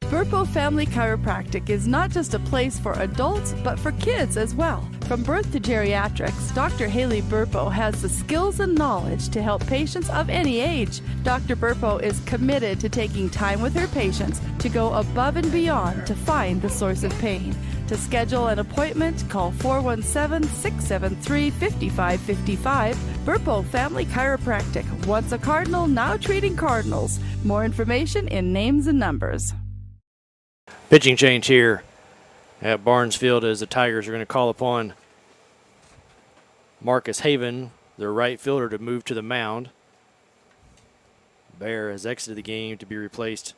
Burpo Family Chiropractic is not just a place for adults, but for kids as well. From birth to geriatrics, Dr. Haley Burpo has the skills and knowledge to help patients of any age. Dr. Burpo is committed to taking time with her patients to go above and beyond to find the source of pain. To schedule an appointment, call 417-673-5555. Burpo Family Chiropractic. Once a Cardinal, now treating Cardinals. More information in names and numbers. Pitching change here at Barnesfield as the Tigers are going to call upon Marcus Haven, their right fielder, to move to the mound. Bear has exited the game to be replaced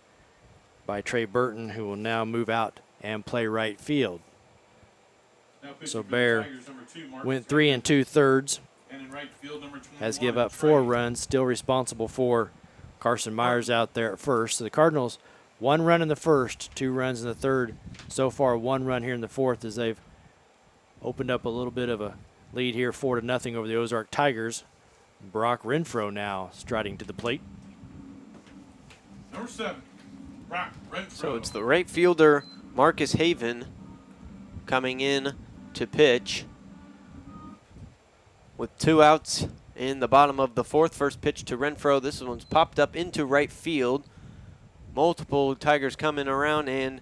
by Trey Burton, who will now move out and play right field. So Bear went 3 2/3, has given up 4 runs, still responsible for Carson Myers out there at first. So the Cardinals, 1 run in the first, 2 runs in the third. So far, 1 run here in the fourth as they've opened up a little bit of a lead here, 4-0 over the Ozark Tigers. Brock Renfro now striding to the plate. Number 7, Brock Renfro. So it's the right fielder, Marcus Haven, coming in to pitch with 2 outs in the bottom of the 4th. First pitch to Renfro. This one's popped up into right field. Multiple Tigers coming around, and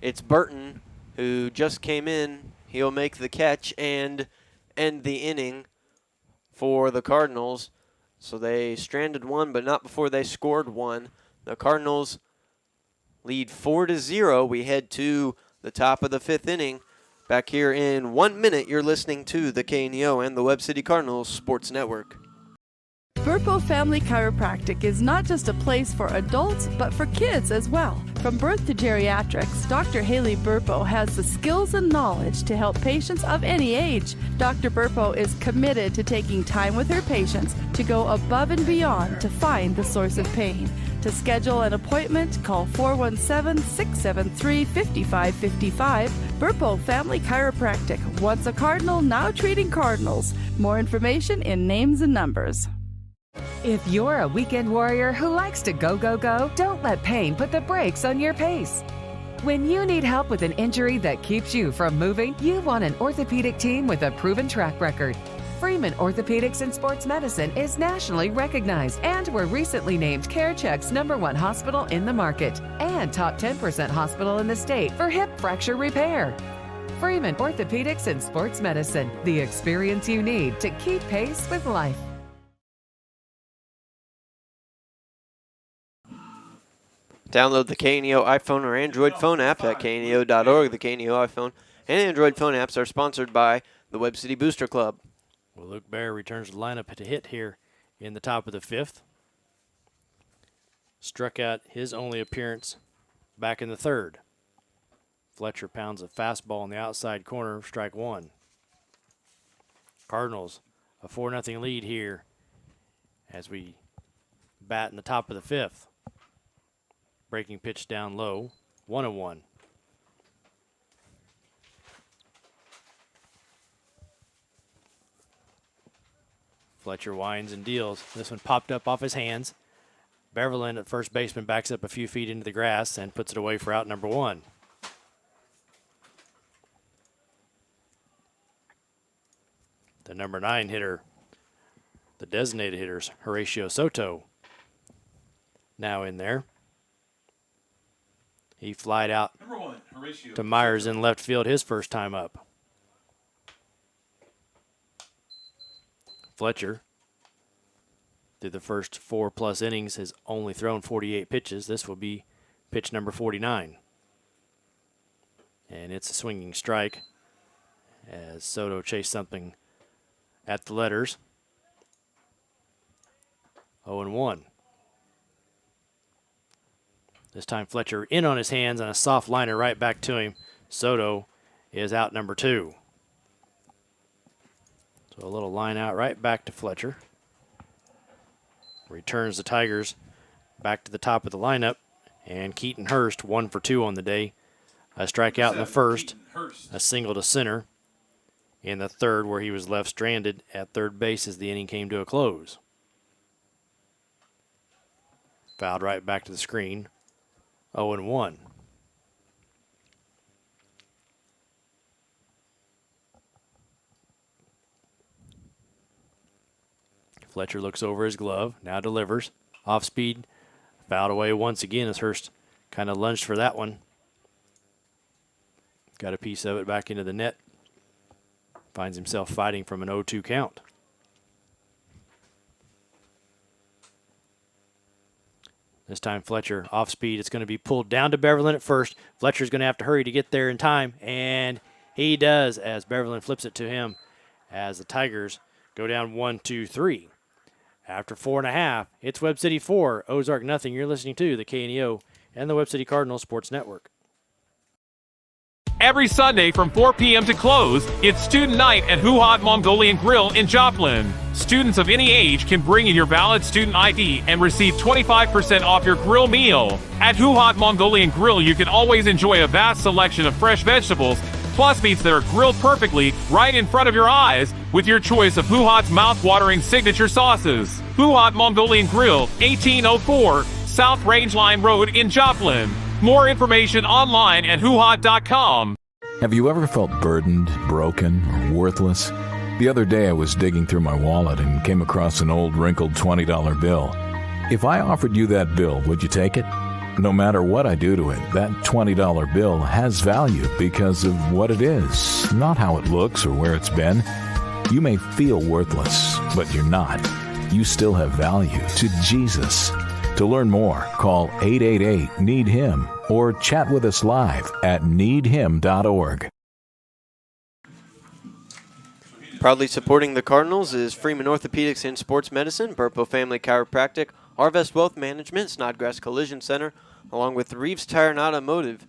it's Burton who just came in. He'll make the catch and end the inning for the Cardinals. So they stranded one, but not before they scored one. The Cardinals lead 4-0. We head to the top of the 5th inning. Back here in 1 minute, you're listening to the KNEO and the Webb City Cardinals Sports Network. Burpo Family Chiropractic is not just a place for adults, but for kids as well. From birth to geriatrics, Dr. Haley Burpo has the skills and knowledge to help patients of any age. Dr. Burpo is committed to taking time with her patients to go above and beyond to find the source of pain. To schedule an appointment, call 417-673-5555. Burpo Family Chiropractic, once a Cardinal, now treating Cardinals. More information in names and numbers. If you're a weekend warrior who likes to go, go, go, don't let pain put the brakes on your pace. When you need help with an injury that keeps you from moving, you want an orthopedic team with a proven track record. Freeman Orthopedics and Sports Medicine is nationally recognized, and were recently named CareCheck's #1 hospital in the market and top 10% hospital in the state for hip fracture repair. Freeman Orthopedics and Sports Medicine, the experience you need to keep pace with life. Download the KNEO iPhone or Android phone app at kneo.org. The KNEO iPhone and Android phone apps are sponsored by the Webb City Booster Club. Well, Luke Bear returns to the lineup to hit here in the top of the 5th. Struck out his only appearance back in the 3rd. Fletcher pounds a fastball in the outside corner, strike 1. Cardinals, a 4-0 lead here as we bat in the top of the 5th. Breaking pitch down low, 1-1. Fletcher winds and deals. This one popped up off his hands. Beverland at first baseman backs up a few feet into the grass and puts it away for out number 1. The number 9 hitter, the designated hitters, Horatio Soto, now in there. He flied out to Myers in left field his first time up. Fletcher, through the first 4+ innings, has only thrown 48 pitches. This will be pitch number 49. And it's a swinging strike as Soto chased something at the letters. 0-1. This time Fletcher in on his hands and a soft liner right back to him. Soto is out number 2. So a little line out right back to Fletcher. Returns the Tigers back to the top of the lineup. And Keaton Hurst, 1 for 2 on the day. A strikeout in the first, a single to center in the 3rd, where he was left stranded at third base as the inning came to a close. Fouled right back to the screen. 0-1. Fletcher looks over his glove, now delivers. Off speed, fouled away once again as Hurst kind of lunged for that one. Got a piece of it back into the net. Finds himself fighting from an 0-2 count. This time Fletcher off speed. It's going to be pulled down to Beverland at first. Fletcher's going to have to hurry to get there in time, and he does as Beverland flips it to him as the Tigers go down 1-2-3. After 4.5, it's Webb City 4, Ozark nothing. You're listening to the KNEO and the Webb City Cardinals Sports Network. Every Sunday from 4 p.m. to close, it's Student Night at Huhat Mongolian Grill in Joplin. Students of any age can bring in your valid student ID and receive 25% off your grill meal. At Huhat Mongolian Grill, you can always enjoy a vast selection of fresh vegetables, plus meats that are grilled perfectly right in front of your eyes with your choice of Huhat's mouth-watering signature sauces. Huhat Mongolian Grill, 1804 South Range Line Road in Joplin. More information online at huhat.com. Have you ever felt burdened, broken, or worthless? The other day I was digging through my wallet and came across an old wrinkled $20 bill. If I offered you that bill, would you take it? No matter what I do to it, that $20 bill has value because of what it is, not how it looks or where it's been. You may feel worthless, but you're not. You still have value to Jesus. To learn more, call 888-NEED-HIM or chat with us live at needhim.org. Proudly supporting the Cardinals is Freeman Orthopedics and Sports Medicine, Burpo Family Chiropractic, Harvest Wealth Management, Snodgrass Collision Center, along with Reeves Tire and Automotive,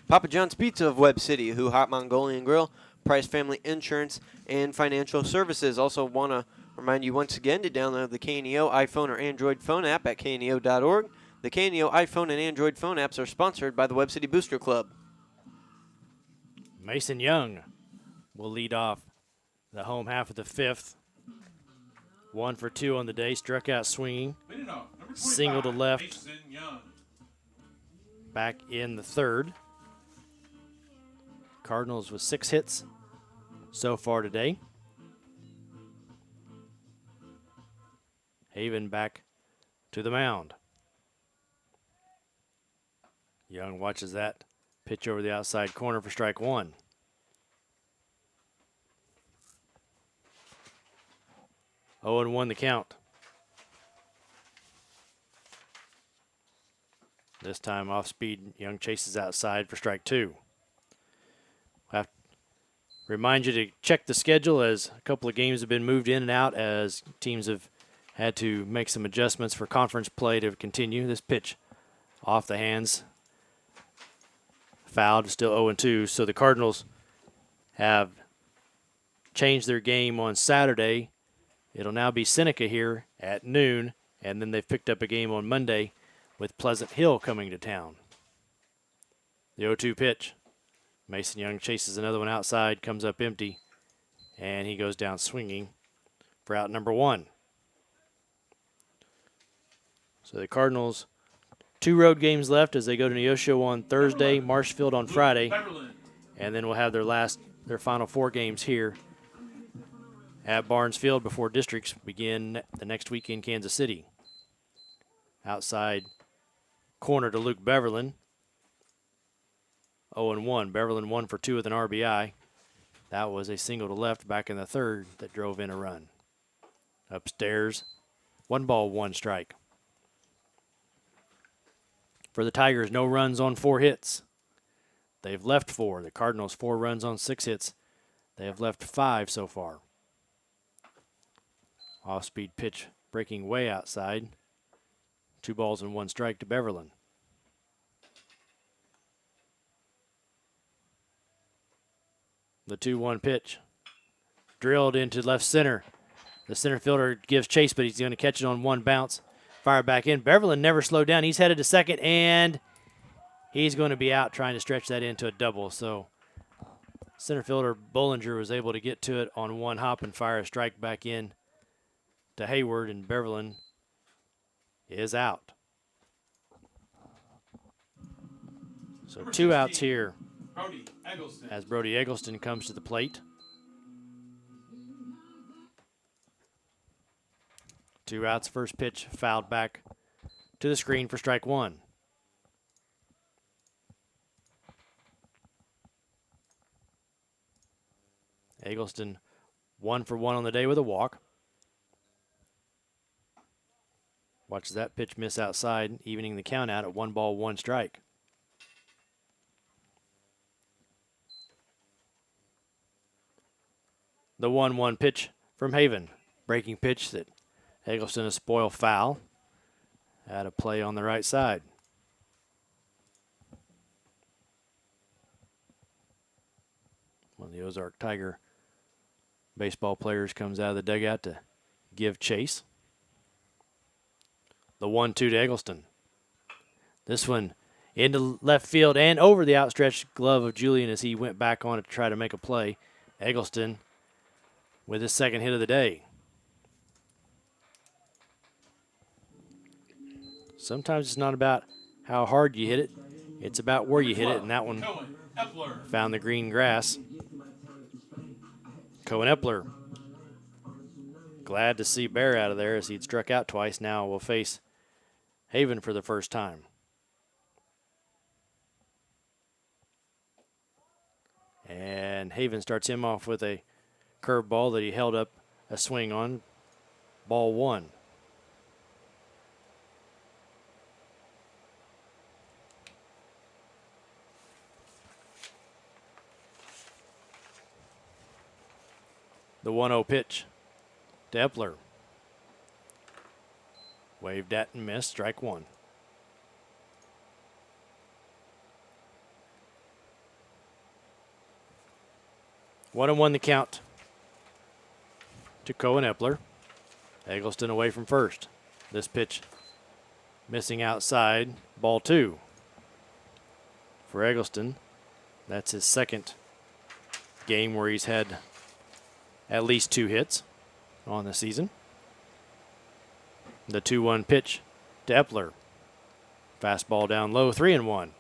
Papa John's Pizza of Webb City, Who Hot Mongolian Grill, Price Family Insurance, and Financial Services. Also want to remind you once again to download the KNEO iPhone or Android phone app at kneo.org. The KNEO iPhone and Android phone apps are sponsored by the Webb City Booster Club. Mason Young will lead off the home half of the fifth. 1 for 2 on the day, struck out swinging. Single to left. Back in the third. Cardinals with 6 hits so far today. Haven back to the mound. Young watches that pitch over the outside corner for strike 1. Oh, and 1 the count. This time off speed, Young chases outside for strike 2. We'll have to remind you to check the schedule as a couple of games have been moved in and out as teams have had to make some adjustments for conference play to continue. This pitch off the hands, fouled, still 0-2. So the Cardinals have changed their game on Saturday. It'll now be Seneca here at noon, and then they've picked up a game on Monday with Pleasant Hill coming to town. The 0-2 pitch. Mason Young chases another one outside, comes up empty, and he goes down swinging for out number 1. So the Cardinals, 2 road games left as they go to Neosho on Thursday, Marshfield on Friday, and then we'll have their final 4 games here at Barnes Field before districts begin the next week in Kansas City. Outside corner to Luke Beverlin. 0-1. Beverlin 1 for 2 with an RBI. That was a single to left back in the third that drove in a run. Upstairs, 1 ball, 1 strike. For the Tigers, no runs on 4 hits. They've left 4. The Cardinals 4 runs on 6 hits. They have left 5 so far. Off-speed pitch breaking way outside. 2 balls and 1 strike to Beverlin. The 2-1 pitch. Drilled into left center. The center fielder gives chase, but he's going to catch it on 1 bounce. Fire back in. Beverlin never slowed down. He's headed to second, and he's going to be out trying to stretch that into a double. So center fielder Bollinger was able to get to it on 1 hop and fire a strike back in to Hayward, and Beverlin is out. So 2 outs here as Brody Eggleston comes to the plate. 2 outs, first pitch fouled back to the screen for strike 1. Eggleston 1 for 1 on the day with a walk. Watches that pitch miss outside, evening the count out at 1 ball, 1 strike. The 1-1 pitch from Haven. Breaking pitch that Eggleston has spoiled foul. Had a play on the right side. One of the Ozark Tiger baseball players comes out of the dugout to give chase. The 1-2 to Eggleston. This one into left field and over the outstretched glove of Julian as he went back on it to try to make a play. Eggleston with his 2nd hit of the day. Sometimes it's not about how hard you hit it. It's about where you hit it, and that one Epler. Found the green grass. Cohen Epler. Glad to see Bear out of there as he'd struck out twice. Now will face Haven for the first time. And Haven starts him off with a curveball that he held up a swing on. Ball 1. The 1-0 pitch to Epler. Waved at and missed. Strike 1. 1-1 the count to Cohen Epler. Eggleston away from first. This pitch missing outside. Ball 2 for Eggleston. That's his second game where he's had at least 2 hits on the season. The 2-1 pitch to Epler. Fastball down low, 3-1.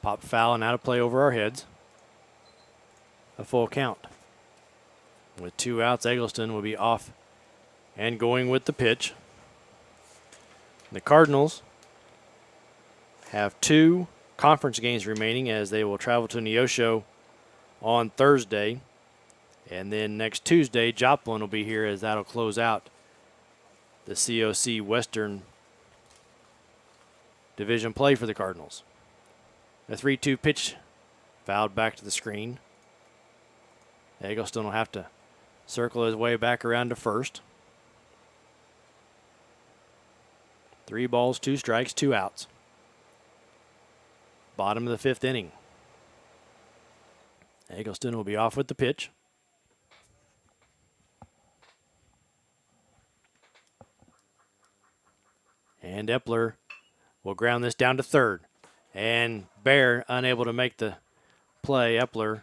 Pop foul and out of play over our heads. A full count. With 2 outs, Eggleston will be off and going with the pitch. The Cardinals have 2 conference games remaining as they will travel to Neosho on Thursday. And then next Tuesday, Joplin will be here as that'll close out the COC Western Division play for the Cardinals. A 3-2 pitch fouled back to the screen. Eggleston will have to circle his way back around to first. 3 balls, 2 strikes, 2 outs. Bottom of the 5th inning. Eggleston will be off with the pitch. And Epler will ground this down to third. And Bear unable to make the play. Epler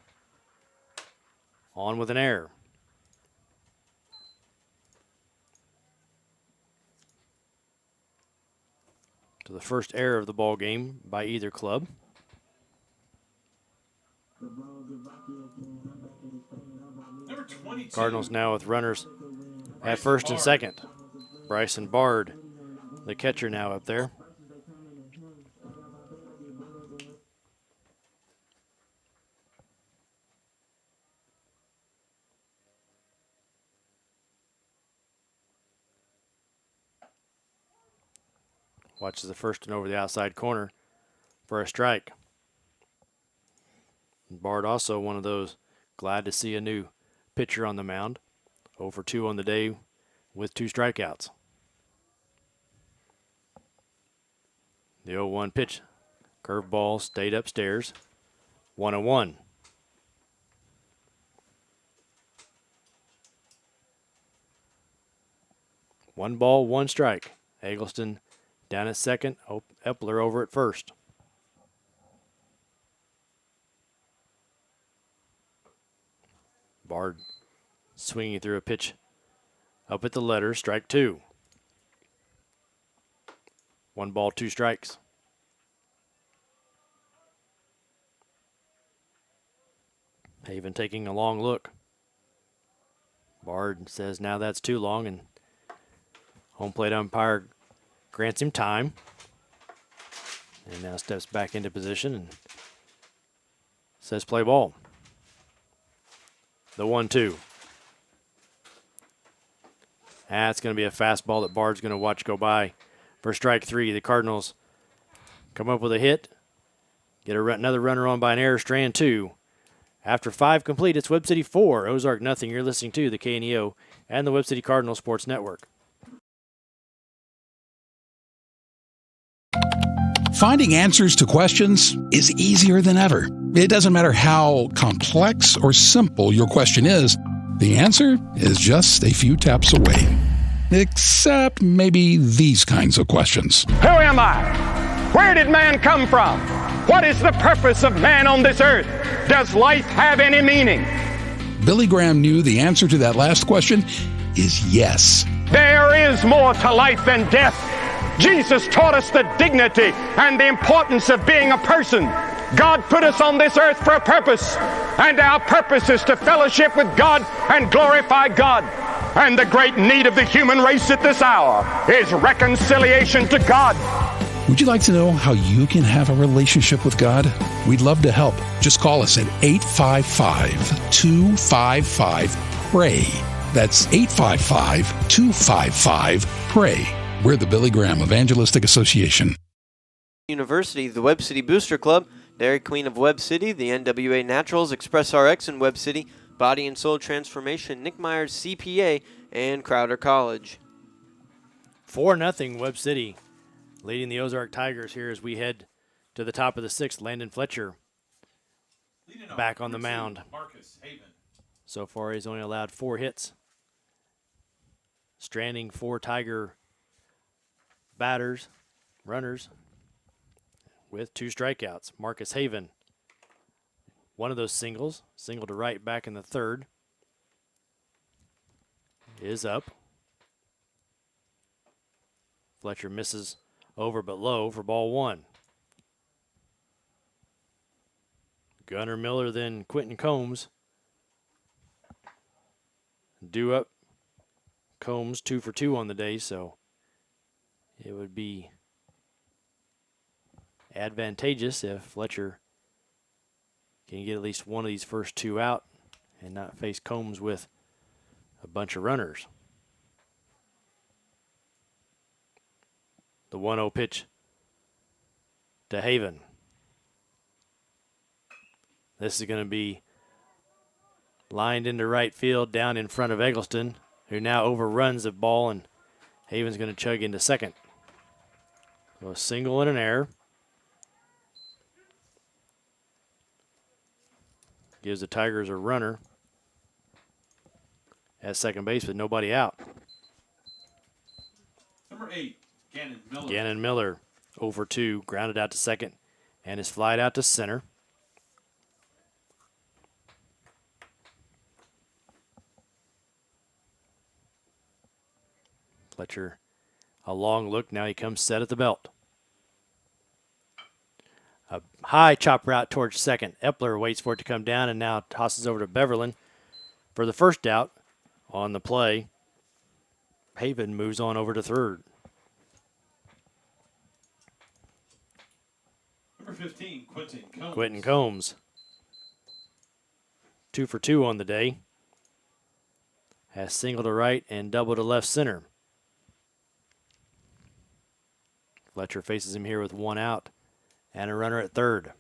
on with an error. To the first error of the ball game by either club. Cardinals now with runners at first and second. Bryson Bard, the catcher, now up there. Watches the first and over the outside corner for a strike. Bard also one of those glad to see a new pitcher on the mound. 0 for 2 on the day with 2 strikeouts. The 0-1 pitch. Curveball stayed upstairs. 1-1. One ball, 1 strike. Eggleston down at second, Epler over at first. Bard swinging through a pitch up at the letter, strike 2. 1 ball, 2 strikes. Haven taking a long look. Bard says now that's too long, and home plate umpire grants him time. And now steps back into position and says play ball. The 1-2. That's going to be a fastball that Bard's going to watch go by for strike 3. The Cardinals come up with a hit. Get another runner on by an error, strand 2. After 5 complete, it's Webb City 4, Ozark nothing. You're listening to the KNEO and the Webb City Cardinal Sports Network. Finding answers to questions is easier than ever. It doesn't matter how complex or simple your question is, the answer is just a few taps away. Except maybe these kinds of questions. Who am I? Where did man come from? What is the purpose of man on this earth? Does life have any meaning? Billy Graham knew the answer to that last question is yes. There is more to life than death. Jesus taught us the dignity and the importance of being a person. God put us on this earth for a purpose, and our purpose is to fellowship with God and glorify God. And the great need of the human race at this hour is reconciliation to God. Would you like to know how you can have a relationship with God? We'd love to help. Just call us at 855-255-PRAY. That's 855-255-PRAY. We're the Billy Graham Evangelistic Association. University, the Webb City Booster Club, Dairy Queen of Webb City, the NWA Naturals, Express RX in Webb City, Body and Soul Transformation, Nick Myers CPA, and Crowder College. 4-0 Webb City, leading the Ozark Tigers here as we head to the top of the sixth. Landon Fletcher back on the mound. So far, he's only allowed 4 hits, stranding 4 Tiger runners, with 2 strikeouts. Marcus Haven, one of those singles, single to right back in the third, is up. Fletcher misses over but low for ball 1. Gunnar Miller, then Quentin Combs. Due up. Combs 2 for 2 on the day, so it would be advantageous if Fletcher can get at least one of these first 2 out and not face Combs with a bunch of runners. The 1-0 pitch to Haven. This is going to be lined into right field down in front of Eggleston, who now overruns the ball, and Haven's going to chug into second. So a single and an error. Gives the Tigers a runner at second base with nobody out. Number 8, Gannon Miller. Gannon Miller, 0 for 2, grounded out to second, and is flied out to center. Fletcher, a long look. Now he comes set at the belt. A high chop route towards second. Epler waits for it to come down and now tosses over to Beverlin for the first out on the play. Haven moves on over to third. Number 15, Quentin Combs. Quentin Combs, 2 for 2 on the day. Has single to right and double to left center. Fletcher faces him here with 1 out and a runner at third.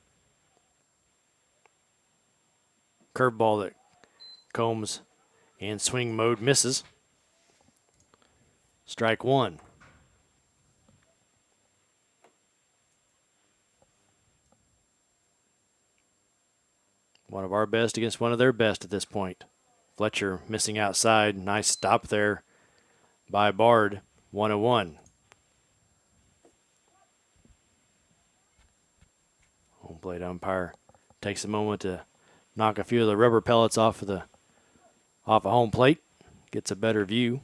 Curveball that Combs in swing mode misses. Strike 1. One of our best against one of their best at this point. Fletcher missing outside. Nice stop there by Bard. 1-1. Home plate umpire takes a moment to knock a few of the rubber pellets off of home plate. Gets a better view.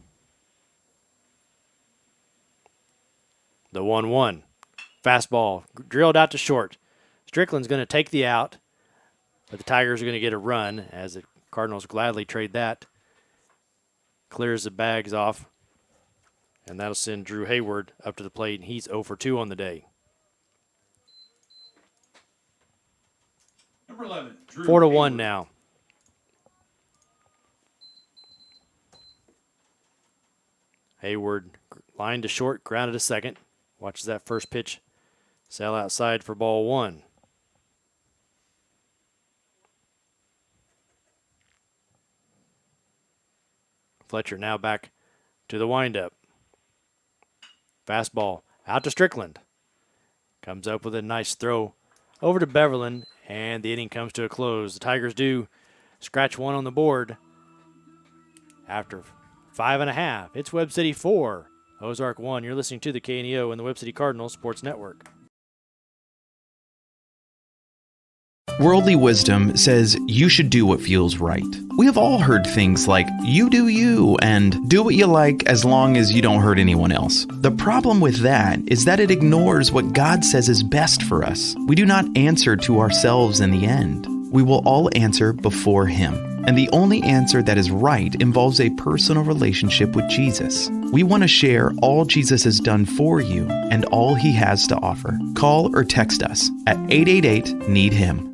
The 1-1. Fastball drilled out to short. Strickland's going to take the out, but the Tigers are going to get a run as the Cardinals gladly trade that. Clears the bags off, and that'll send Drew Hayward up to the plate, and he's 0 for 2 on the day. Number 11, Drew 4-1 Hayward. now. Hayward line to short, grounded to second. Watches that first pitch sail outside for ball 1. Fletcher now back to the windup. Fastball out to Strickland. Comes up with a nice throw over to Beverlin, and the inning comes to a close. The Tigers do scratch 1 on the board after 5.5. It's Webb City 4, Ozark 1. You're listening to the KNEO and the Webb City Cardinals Sports Network. Worldly wisdom says you should do what feels right. We have all heard things like, you do you, and do what you like as long as you don't hurt anyone else. The problem with that is that it ignores what God says is best for us. We do not answer to ourselves in the end. We will all answer before Him. And the only answer that is right involves a personal relationship with Jesus. We want to share all Jesus has done for you and all He has to offer. Call or text us at 888-NEED-HIM.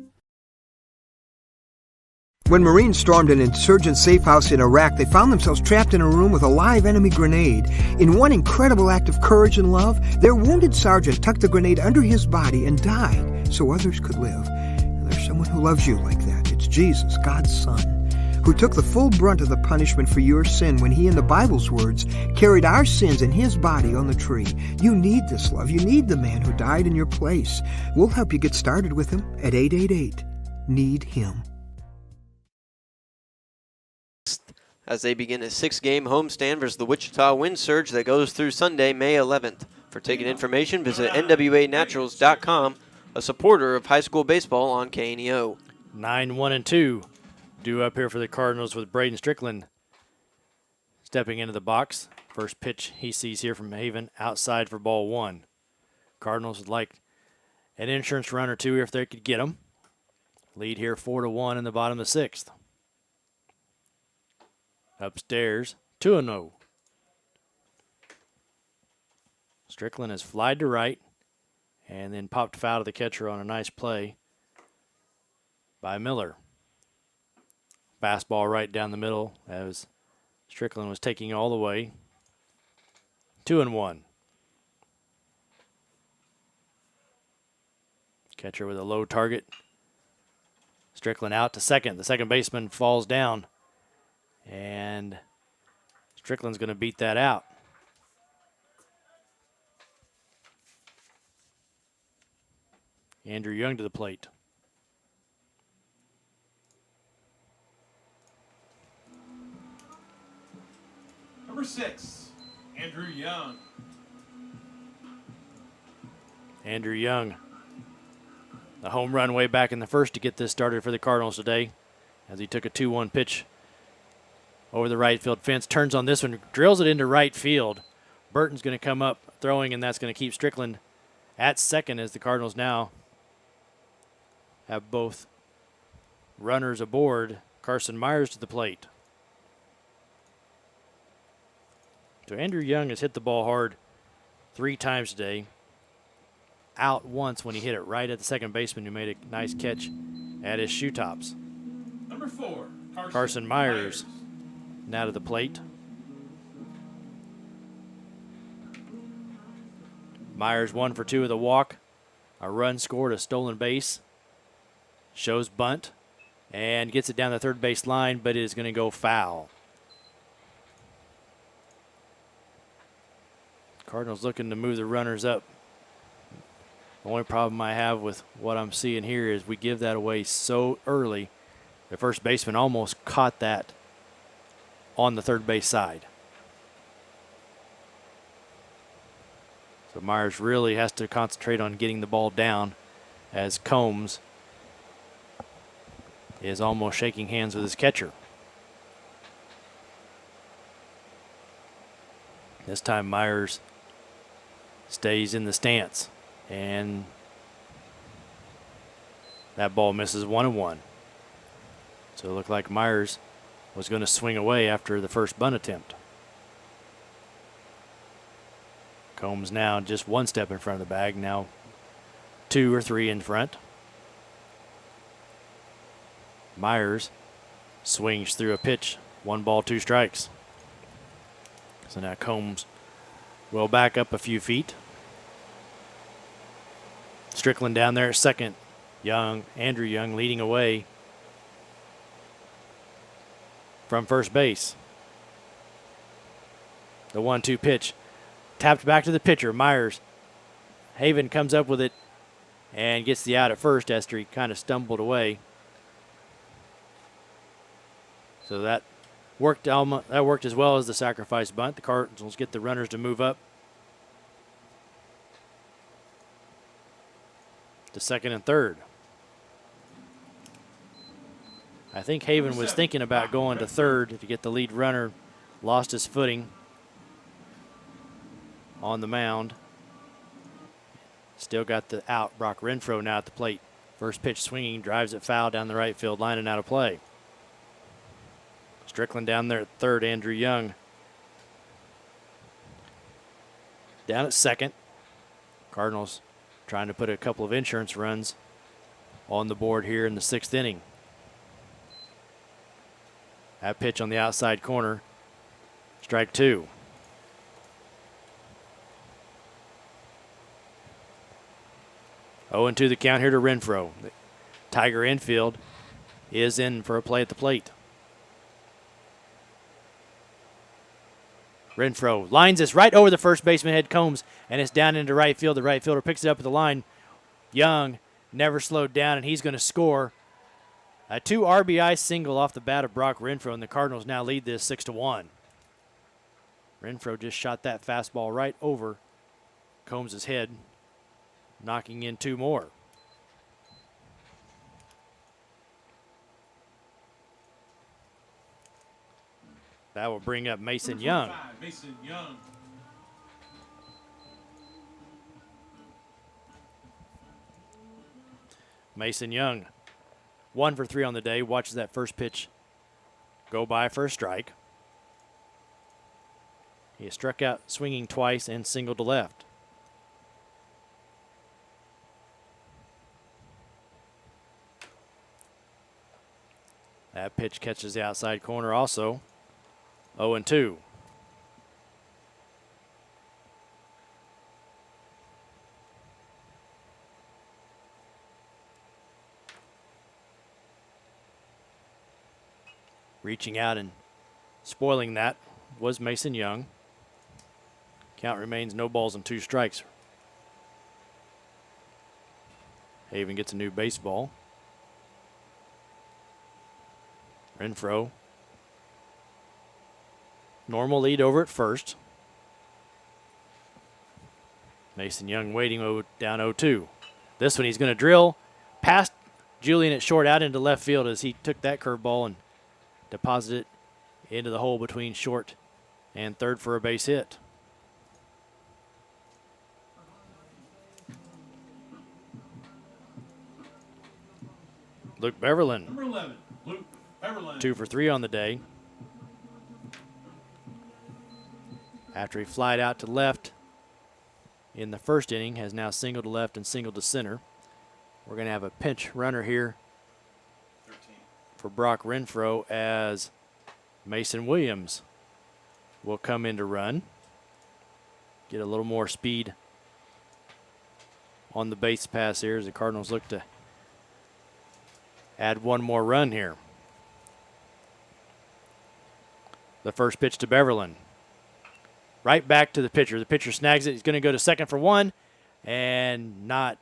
When Marines stormed an insurgent safe house in Iraq, they found themselves trapped in a room with a live enemy grenade. In one incredible act of courage and love, their wounded sergeant tucked the grenade under his body and died so others could live. And there's someone who loves you like that. It's Jesus, God's Son, who took the full brunt of the punishment for your sin when He, in the Bible's words, carried our sins in His body on the tree. You need this love. You need the man who died in your place. We'll help you get started with Him at 888-NEED-HIM. As they begin a 6-game homestand versus the Wichita Wind Surge that goes through Sunday, May 11th. For ticket information, visit nwanaturals.com, a supporter of high school baseball on KNEO. 9-1-2. Due up here for the Cardinals with Braden Strickland stepping into the box. First pitch he sees here from Haven, outside for ball 1. Cardinals would like an insurance run or two if they could get them. Lead here 4-1 in the bottom of the 6th. Upstairs, 2-0. Strickland has flied to right and then popped foul to the catcher on a nice play by Miller. Fastball right down the middle as Strickland was taking all the way. 2-1. Catcher with a low target. Strickland out to second. The second baseman falls down. And Strickland's going to beat that out. Andrew Young to the plate. Number 6, Andrew Young. Andrew Young, the home run way back in the first to get this started for the Cardinals today as he took a 2-1 pitch over the right field fence, turns on this one, drills it into right field. Burton's going to come up throwing, and that's going to keep Strickland at second as the Cardinals now have both runners aboard. Carson Myers to the plate. So Andrew Young has hit the ball hard 3 times today. Out once when he hit it right at the second baseman who made a nice catch at his shoe tops. Number 4, Carson Myers. Now to the plate. Myers 1 for 2 with a walk. A run scored, a stolen base. Shows bunt and gets it down the third base line, but it is going to go foul. Cardinals looking to move the runners up. The only problem I have with what I'm seeing here is we give that away so early. The first baseman almost caught that on the third base side. So Myers really has to concentrate on getting the ball down as Combs is almost shaking hands with his catcher. This time Myers stays in the stance, and that ball misses 1-1. So it looked like Myers was going to swing away after the first bunt attempt. Combs now just 1 step in front of the bag, now 2 or 3 in front. Myers swings through a pitch, 1 ball, 2 strikes. So now Combs will back up a few feet. Strickland down there at second. Andrew Young leading away from first base. The 1-2 pitch. Tapped back to the pitcher, Myers. Haven comes up with it and gets the out at first after he kind of stumbled away. So that worked as well as the sacrifice bunt. The Cardinals get the runners to move up to second and third. I think Haven was thinking about going to third to get the lead runner, lost his footing on the mound. Still got the out. Brock Renfro now at the plate. First pitch swinging, drives it foul down the right field line and out of play. Strickland down there at third, Andrew Young down at second. Cardinals trying to put a couple of insurance runs on the board here in the 6th inning. That pitch on the outside corner, strike 2. Oh, and 2 the count here to Renfro. The Tiger infield is in for a play at the plate. Renfro lines this right over the first baseman head Combs, and it's down into right field. The right fielder picks it up at the line. Young never slowed down, and he's going to score. A 2 RBI single off the bat of Brock Renfro, and the Cardinals now lead this 6-1. Renfro just shot that fastball right over Combs' head, knocking in 2 more. That will bring up Mason Young. Mason Young. Mason Young, 1 for 3 on the day. Watches that first pitch go by for a strike. He has struck out swinging twice and singled to left. That pitch catches the outside corner also. 0-2. Reaching out and spoiling that was Mason Young. Count remains no balls and 2 strikes. Haven gets a new baseball. Renfro. Normal lead over at first. Mason Young waiting down 0-2. This one he's going to drill past Julian at short out into left field as he took that curveball and deposited it into the hole between short and third for a base hit. Luke Beverland. Number 11, Luke Beverland. 2 for 3 on the day. After he flied out to left in the first inning, has now singled to left and singled to center. We're going to have a pinch runner here 13. for Brock Renfro as Mason Williams will come in to run. Get a little more speed on the base pass here as the Cardinals look to add 1 more run here. The first pitch to Beverland. Right back to the pitcher. The pitcher snags it. He's going to go to second for 1 and not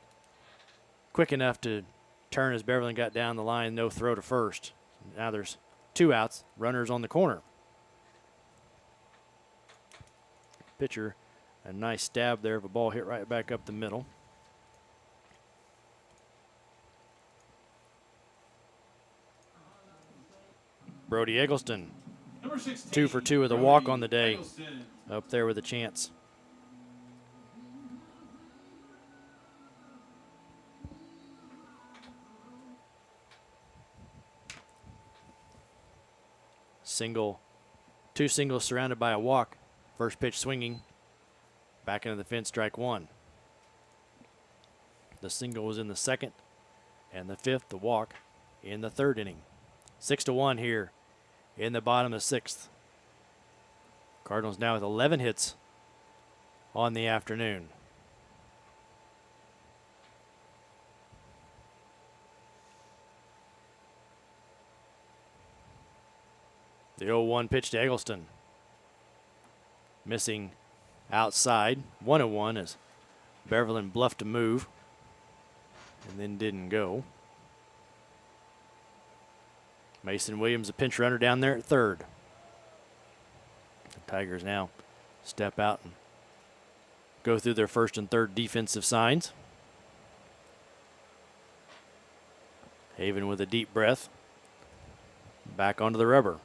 quick enough to turn as Beverland got down the line. No throw to first. Now there's 2 outs. Runners on the corner. Pitcher, a nice stab there of a ball hit right back up the middle. Brody Eggleston, Number 16, 2 for 2 with a Brody walk on the day. Eggleston. Up there with a chance. Single, 2 singles surrounded by a walk. First pitch swinging. Back into the fence, strike 1. The single was in the 2nd, and the 5th, the walk, in the 3rd inning. 6-1 here in the bottom of the 6th. Cardinals now with 11 hits on the afternoon. The 0-1 pitch to Eggleston. Missing outside. 1-1 as Beverland bluffed to move and then didn't go. Mason Williams, a pinch runner down there at third. The Tigers now step out and go through their first and third defensive signs. Haven with a deep breath. back onto the rubber.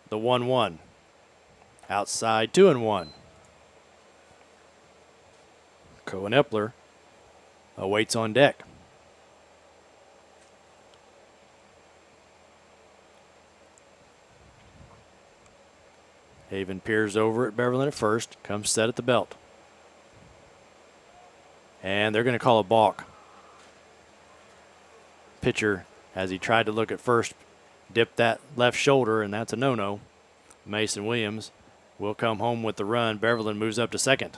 The 1-1. Outside, 2-1. Cohen Epler awaits on deck. Haven peers over at Beverland at first, comes set at the belt. And they're going to call a balk. Pitcher, as he tried to look at first, dipped that left shoulder, and that's a no-no. Mason Williams will come home with the run. Beverland moves up to second.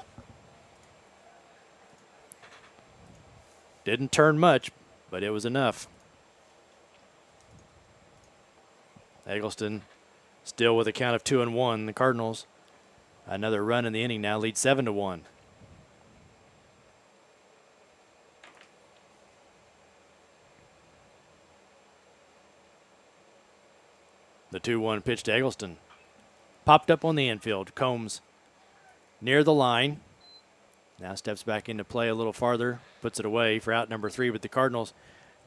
Didn't turn much, but it was enough. Eggleston still with a count of 2-1. The Cardinals, another run in the inning now, lead 7-1. The 2-1 pitch to Eggleston. Popped up on the infield. Combs near the line. Now steps back into play a little farther. Puts it away for out number 3. But the Cardinals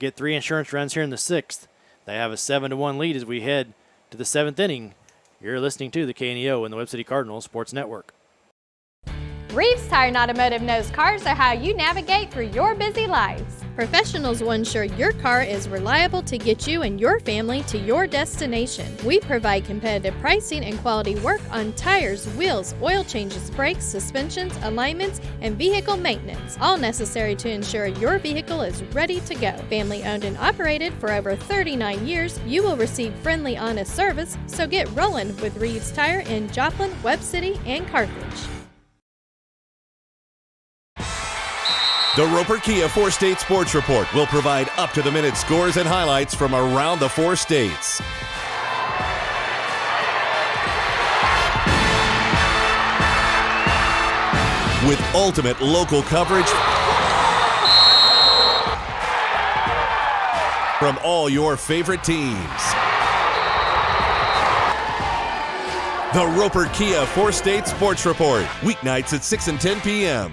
get 3 insurance runs here in the 6th. They have a 7-1 lead as we head to the 7th inning. You're listening to the KNEO and the Webb City Cardinals Sports Network. Reeves Tire and Automotive knows cars are how you navigate through your busy lives. Professionals will ensure your car is reliable to get you and your family to your destination. We provide competitive pricing and quality work on tires, wheels, oil changes, brakes, suspensions, alignments, and vehicle maintenance, all necessary to ensure your vehicle is ready to go. Family owned and operated for over 39 years, you will receive friendly, honest service, so get rolling with Reeves Tire in Joplin, Webb City, and Carthage. The Roper Kia 4-State Sports Report will provide up-to-the-minute scores and highlights from around the 4 states. With ultimate local coverage from all your favorite teams. The Roper Kia 4-State Sports Report, weeknights at 6 and 10 p.m.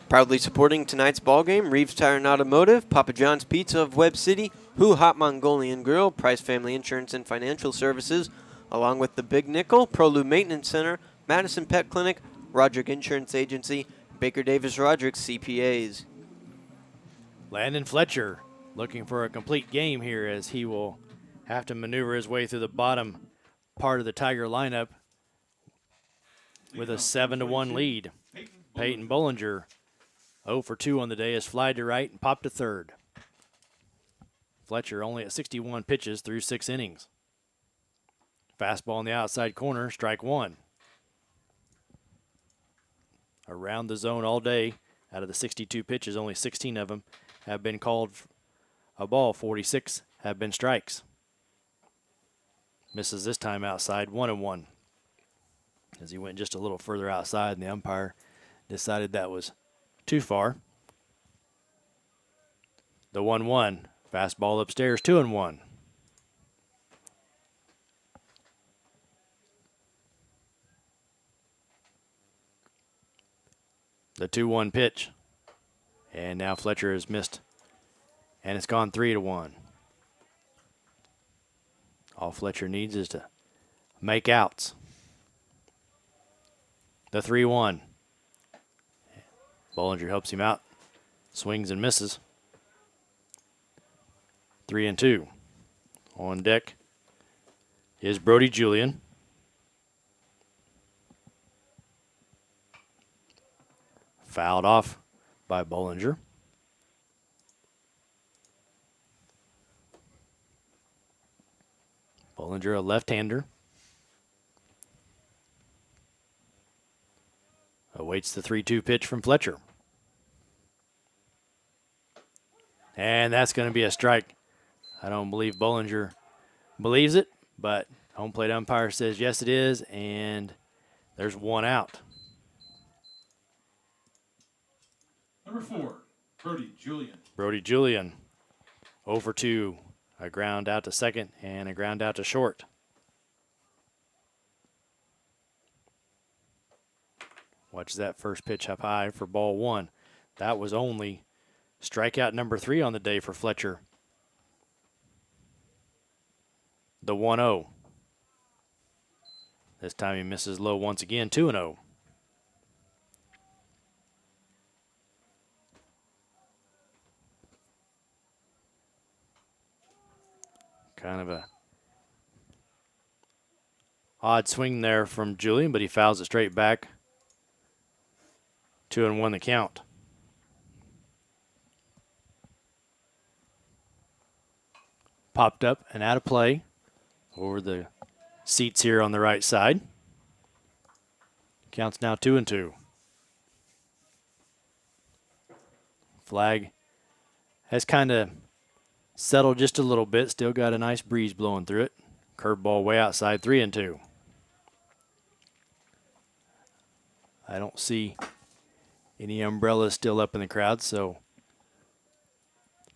Proudly supporting tonight's ballgame, Reeves Tire and Automotive, Papa John's Pizza of Webb City, Who Hot Mongolian Grill, Price Family Insurance and Financial Services, along with the Big Nickel, ProLube Maintenance Center, Madison Pet Clinic, Roderick Insurance Agency, Baker Davis Roderick CPAs. Landon Fletcher looking for a complete game here as he will have to maneuver his way through the bottom part of the Tiger lineup with a 7-1 lead. Peyton Bollinger 0 for 2 on the day, has flied to right and popped to third. Fletcher only at 61 pitches through 6 innings. Fastball in the outside corner, strike 1. Around the zone all day. Out of the 62 pitches, only 16 of them have been called a ball. 46 have been strikes. Misses this time outside, 1-1. As he went just a little further outside, and the umpire decided that was too far. The 1-1. Fastball upstairs, 2-1. The 2-1 pitch. And now Fletcher has missed. And it's gone 3-1. All Fletcher needs is to make outs. The 3-1. Bollinger helps him out. Swings and misses. 3-2. On deck is Brody Julian. Fouled off by Bollinger. Bollinger, a left-hander. Awaits the 3-2 pitch from Fletcher. And that's going to be a strike. I don't believe Bollinger believes it, but home plate umpire says yes it is, and there's 1 out. Number 4, Brody Julian. Brody Julian, 0 for 2. A ground out to second and a ground out to short. Watch that first pitch up high for ball one. That was only strikeout number 3 on the day for Fletcher. The 1-0. This time he misses low once again, 2-0. Kind of a odd swing there from Julian, but he fouls it straight back. 2-1 the count. Popped up and out of play over the seats here on the right side. Counts now 2-2. Flag has kind of settled just a little bit. Still got a nice breeze blowing through it. Curveball way outside, 3-2. I don't see any umbrellas still up in the crowd, so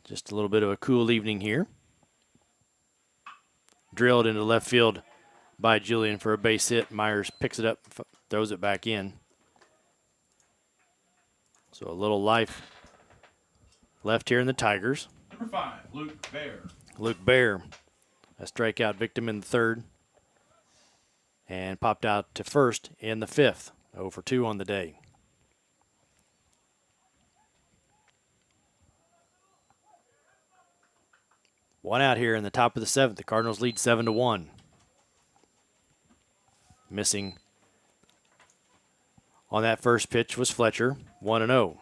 just a little bit of a cool evening here. Drilled into left field by Julian for a base hit. Myers picks it up, throws it back in. So a little life left here in the Tigers. Number 5, Luke Bear. Luke Bear, a strikeout victim in the third, and popped out to first in the fifth. 0 for 2 on the day. One out here in the top of the seventh. The Cardinals lead 7-1. Missing on that first pitch was Fletcher, 1-0.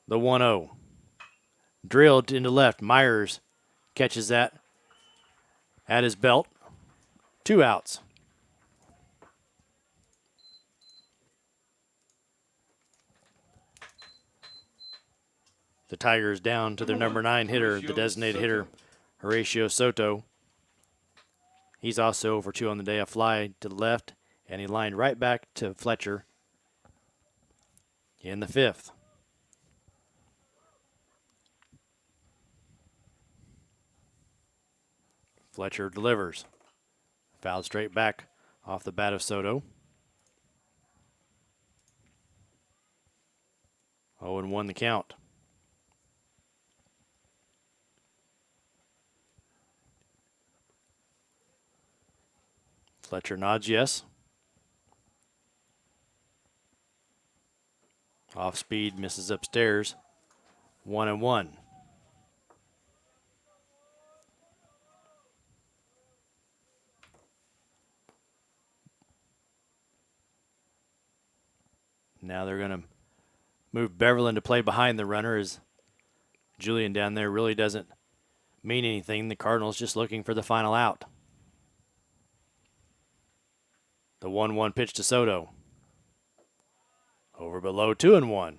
The 1-0. Drilled into left. Myers catches that at his belt. 2 outs. The Tigers down to their number 9 hitter, the designated hitter, Horacio Soto. He's also 0 for 2 on the day. A fly to the left, and he lined right back to Fletcher in the fifth. Fletcher delivers. Fouled straight back off the bat of Soto. 0-1 the count. Fletcher nods yes. Off speed, misses upstairs. 1-1. Now they're going to move Beverland to play behind the runner, as Julian down there really doesn't mean anything. The Cardinals just looking for the final out. The 1-1 pitch to Soto. Over below, 2-1.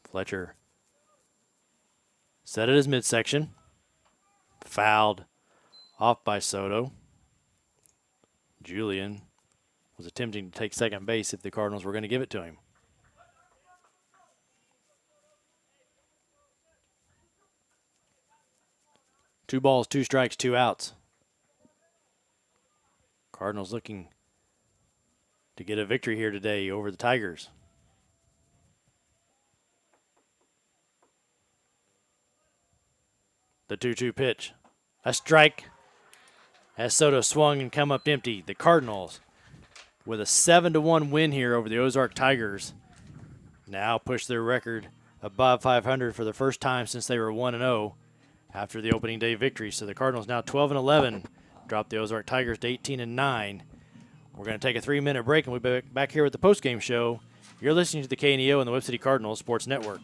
Fletcher set at his midsection. Fouled off by Soto. Julian was attempting to take second base if the Cardinals were going to give it to him. Two balls, 2 strikes, 2 outs. Cardinals looking to get a victory here today over the Tigers. The 2-2 pitch. A strike as Soto swung and come up empty. The Cardinals with a 7-1 win here over the Ozark Tigers now push their record above 500 for the first time since they were 1-0 after the opening day victory. So the Cardinals now 12-11, drop the Ozark Tigers to 18-9. We're going to take a 3-minute break, and we'll be back here with the postgame show. You're listening to the KNEO and the Webb City Cardinals Sports Network.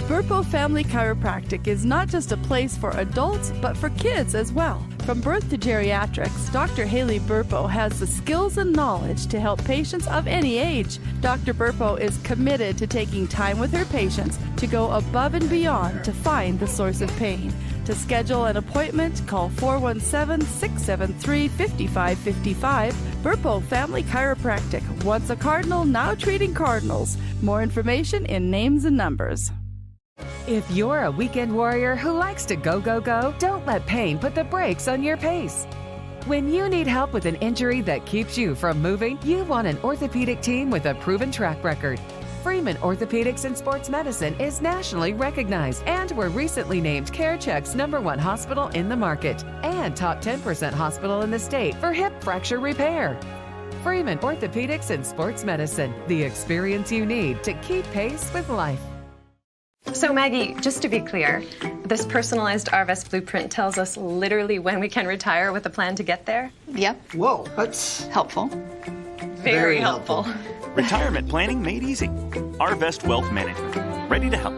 Burpo Family Chiropractic is not just a place for adults, but for kids as well. From birth to geriatrics, Dr. Haley Burpo has the skills and knowledge to help patients of any age. Dr. Burpo is committed to taking time with her patients to go above and beyond to find the source of pain. To schedule an appointment, call 417-673-5555. Burpo Family Chiropractic. Once a Cardinal, now treating Cardinals. More information in names and numbers. If you're a weekend warrior who likes to go, go, go, don't let pain put the brakes on your pace. When you need help with an injury that keeps you from moving, you want an orthopedic team with a proven track record. Freeman Orthopedics and Sports Medicine is nationally recognized and were recently named CareCheck's #1 hospital in the market and top 10% hospital in the state for hip fracture repair. Freeman Orthopedics and Sports Medicine, the experience you need to keep pace with life. So Maggie, just to be clear, this personalized RVest blueprint tells us literally when we can retire with a plan to get there? Yep. Whoa, that's helpful. Very helpful. Retirement planning made easy. Arvest Wealth Management. Ready to help.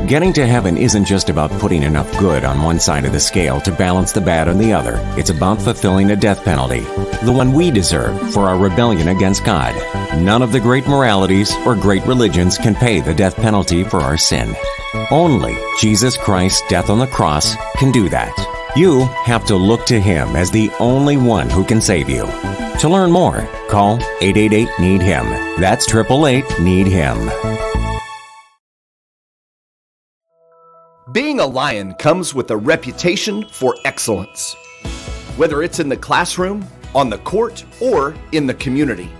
Getting to heaven isn't just about putting enough good on one side of the scale to balance the bad on the other. It's about fulfilling a death penalty, the one we deserve for our rebellion against God. None of the great moralities or great religions can pay the death penalty for our sin. Only Jesus Christ's death on the cross can do that. You have to look to Him as the only one who can save you. To learn more, call 888-NEED-HIM. That's 888-NEED-HIM. Being a Lion comes with a reputation for excellence. Whether it's in the classroom, on the court, or in the community,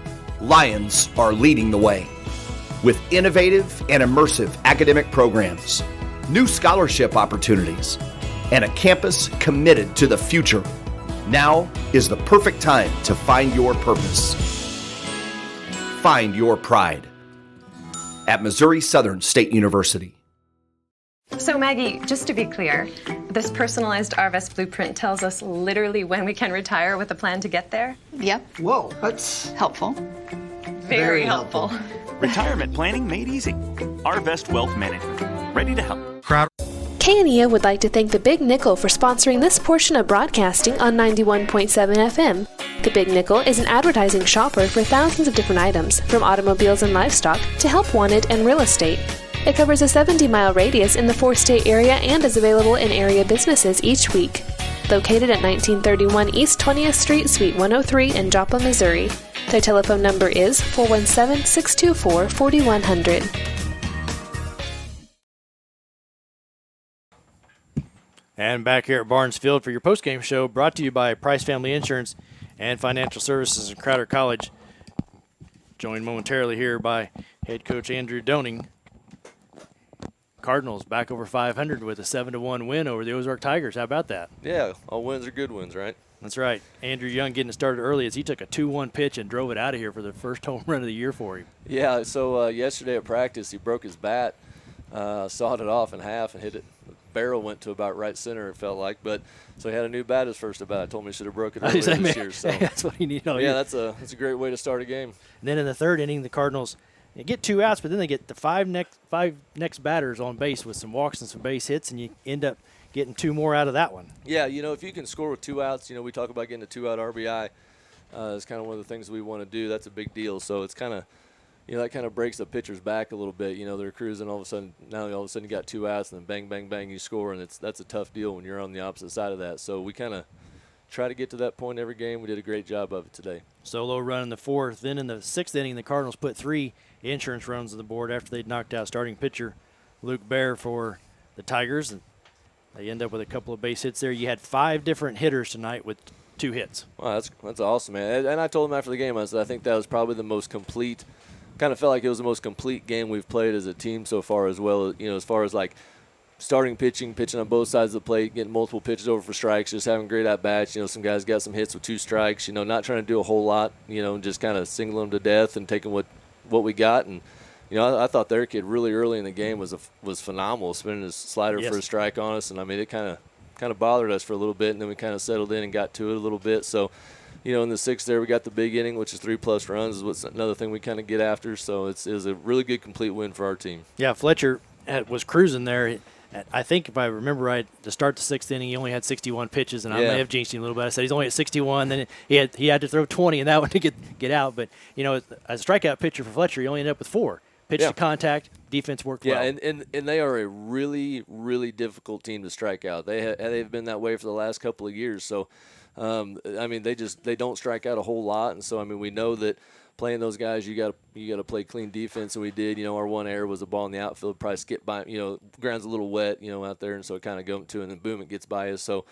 Lions are leading the way. With innovative and immersive academic programs, new scholarship opportunities, and a campus committed to the future, now is the perfect time to find your purpose. Find your pride at Missouri Southern State University. So Maggie, just to be clear, this personalized RVest blueprint tells us literally when we can retire with a plan to get there? Yep. Whoa, that's helpful. Very helpful. Retirement planning made easy. Arvest Wealth Management. Ready to help. KNEA would like to thank the Big Nickel for sponsoring this portion of broadcasting on 91.7 FM. The Big Nickel is an advertising shopper for thousands of different items, from automobiles and livestock to help wanted and real estate. It covers a 70-mile radius in the 4-state area and is available in area businesses each week. Located at 1931 East 20th Street, Suite 103 in Joplin, Missouri. Their telephone number is 417-624-4100. And back here at Barnes Field for your postgame show, brought to you by Price Family Insurance and Financial Services in Crowder College. Joined momentarily here by head coach Andrew Doning. Cardinals back over 500 with a 7-1 win over the Ozark Tigers. How about that? Yeah, all wins are good wins, right? That's right. Andrew Young getting it started early as he took a 2-1 pitch and drove it out of here for the first home run of the year for him. Yeah, so yesterday at practice he broke his bat, sawed it off in half and hit it. The barrel went to about right center, it felt like. But so he had a new bat his first at bat. I told him he should have broke it earlier this year. So that's what he needed all yeah, year. that's a great way to start a game. And then in the third inning, the Cardinals get 2 outs, but then they get the five next batters on base with some walks and some base hits, and you end up getting 2 more out of that one. Yeah, if you can score with 2 outs, we talk about getting a 2-out RBI. It's kind of one of the things we want to do. That's a big deal. So it's kind of, that kind of breaks the pitcher's back a little bit. They're cruising all of a sudden. Now all of a sudden you got 2 outs, and then bang, bang, bang, you score, and that's a tough deal when you're on the opposite side of that. So we kind of try to get to that point every game. We did a great job of it today. Solo run in the 4th. Then in the 6th inning, the Cardinals put 3 insurance runs on the board after they'd knocked out starting pitcher Luke Bear for the Tigers. And they end up with a couple of base hits there. You had 5 different hitters tonight with 2 hits. Wow, that's awesome, man. And I told him after the game, I said, I think that was probably the most complete, kind of felt like it was the most complete game we've played as a team so far as well, as far as like starting pitching on both sides of the plate, getting multiple pitches over for strikes, just having great at-bats. Some guys got some hits with 2 strikes, not trying to do a whole lot, just kind of singling them to death and taking what we got. And, I thought their kid really early in the game was phenomenal, spinning his slider for a strike on us. And, it kind of bothered us for a little bit, and then we kind of settled in and got to it a little bit. So, in the 6th there, we got the big inning, which is 3+ runs, is what's another thing we kind of get after. So it was a really good, complete win for our team. Yeah, Fletcher was cruising there. I think if I remember right, to start the 6th inning, he only had 61 pitches, and I may have jinxed him a little bit. I said he's only at 61. Then he had to throw 20 in that one to get out. But, as a strikeout pitcher for Fletcher, he only ended up with 4. pitch to contact, defense worked well. Yeah, and they are a really, really difficult team to strike out. They've been that way for the last couple of years. So, I mean, they don't strike out a whole lot. And so, I mean, we know that playing those guys, you got to play clean defense, and we did. You know, our one error was a ball in the outfield, probably skipped by. You know, ground's a little wet, you know, out there, and so it kind of goes to, and then boom, it gets by us. So,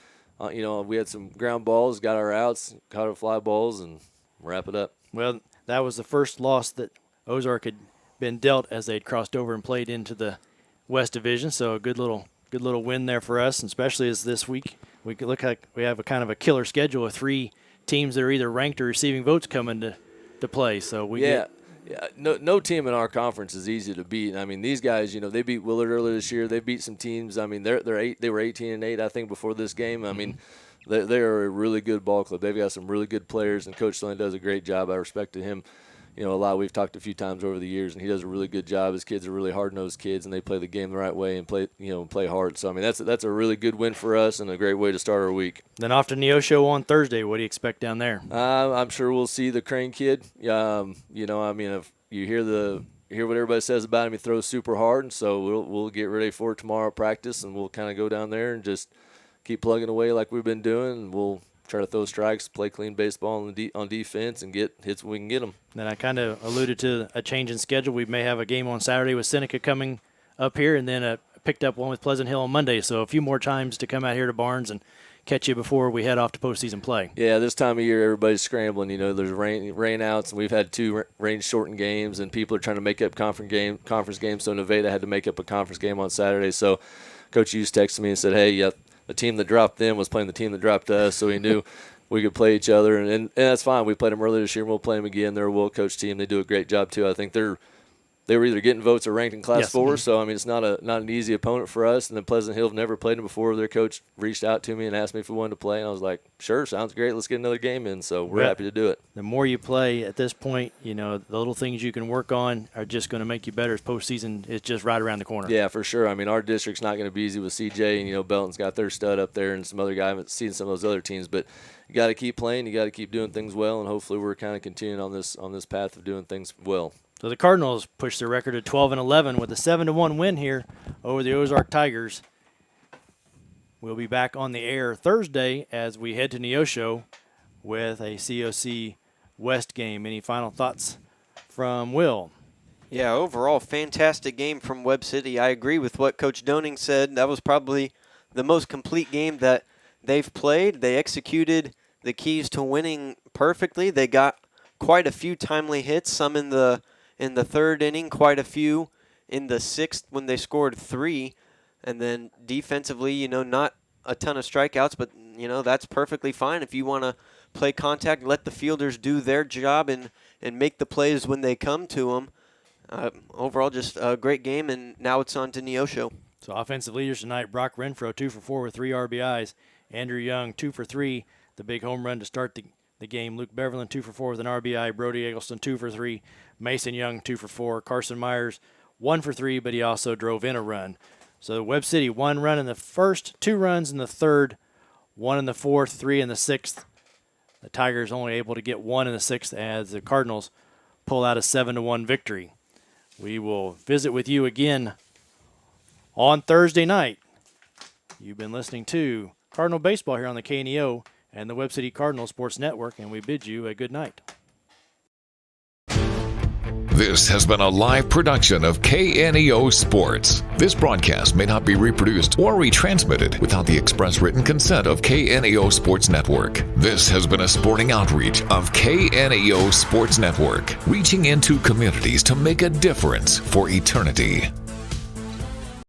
you know, we had some ground balls, got our outs, caught our fly balls, and wrap it up. Well, that was the first loss that Ozark had been dealt as they'd crossed over and played into the West Division. So a good little win there for us, and especially as this week we could look like we have a kind of a killer schedule of 3 teams that are either ranked or receiving votes coming to play. So no team in our conference is easy to beat. I mean, these guys, you know, they beat Willard earlier this year. They beat some teams. I mean, they were 18-8, I think, before this game. I mean, they are a really good ball club. They've got some really good players, and Coach Sloan does a great job. I respected him, you know, a lot. We've talked a few times over the years, and he does a really good job. His kids are really hard-nosed kids, and they play the game the right way and play hard. So I mean, that's a really good win for us and a great way to start our week. Then off to Neosho on Thursday. What do you expect down there? I'm sure we'll see the Crane kid. You know, I mean, if you hear what everybody says about him, he throws super hard, and so we'll get ready for it tomorrow at practice, and we'll kind of go down there and just keep plugging away like we've been doing, and we'll try to throw strikes, play clean baseball on defense, and get hits when we can get them. Then I kind of alluded to a change in schedule. We may have a game on Saturday with Seneca coming up here, and then picked up one with Pleasant Hill on Monday. So a few more times to come out here to Barnes and catch you before we head off to postseason play. Yeah, this time of year, everybody's scrambling. You know, there's rain outs, and we've had 2 rain-shortened games, and people are trying to make up conference games. So Nevada had to make up a conference game on Saturday. So Coach Hughes texted me and said, hey, the team that dropped them was playing the team that dropped us, so he knew we could play each other, and that's fine. We played them earlier this year, and we'll play them again. They're a well-coached team. They do a great job, too. I think they were either getting votes or ranked in Class 4, so, I mean, it's not an easy opponent for us. And then Pleasant Hill have never played them before. Their coach reached out to me and asked me if we wanted to play, and I was like, sure, sounds great. Let's get another game in, so we're happy to do it. The more you play at this point, you know, the little things you can work on are just going to make you better as postseason is just right around the corner. Yeah, for sure. I mean, our district's not going to be easy with CJ, and, you know, Belton's got their stud up there and some other guy. I haven't seen some of those other teams, but you got to keep playing. You got to keep doing things well, and hopefully we're kind of continuing on this path of doing things well. So the Cardinals pushed their record to 12-11 with a 7-1 win here over the Ozark Tigers. We'll be back on the air Thursday as we head to Neosho with a COC West game. Any final thoughts from Will? Yeah, overall, fantastic game from Webb City. I agree with what Coach Doning said. That was probably the most complete game that they've played. They executed the keys to winning perfectly. They got quite a few timely hits, some in the third inning, quite a few in the 6th when they scored 3. And then defensively, you know, not a ton of strikeouts, but, you know, that's perfectly fine. If you want to play contact, let the fielders do their job and make the plays when they come to them. Overall, just a great game, and now it's on to Neosho. So offensive leaders tonight, Brock Renfro, 2 for 4 with 3 RBIs. Andrew Young, 2 for 3, the big home run to start the game. Luke Beverland, 2 for 4 with an RBI. Brody Eggleston, 2 for 3. Mason Young, 2 for 4. Carson Myers, 1 for 3, but he also drove in a run. So Webb City, 1 run in the first, 2 runs in the third, 1 in the fourth, 3 in the 6th. The Tigers only able to get 1 in the 6th as the Cardinals pull out a 7-1 victory. We will visit with you again on Thursday night. You've been listening to Cardinal Baseball here on the KNEO and the Webb City Cardinal Sports Network, and we bid you a good night. This has been a live production of KNEO Sports. This broadcast may not be reproduced or retransmitted without the express written consent of KNEO Sports Network. This has been a sporting outreach of KNEO Sports Network, reaching into communities to make a difference for eternity.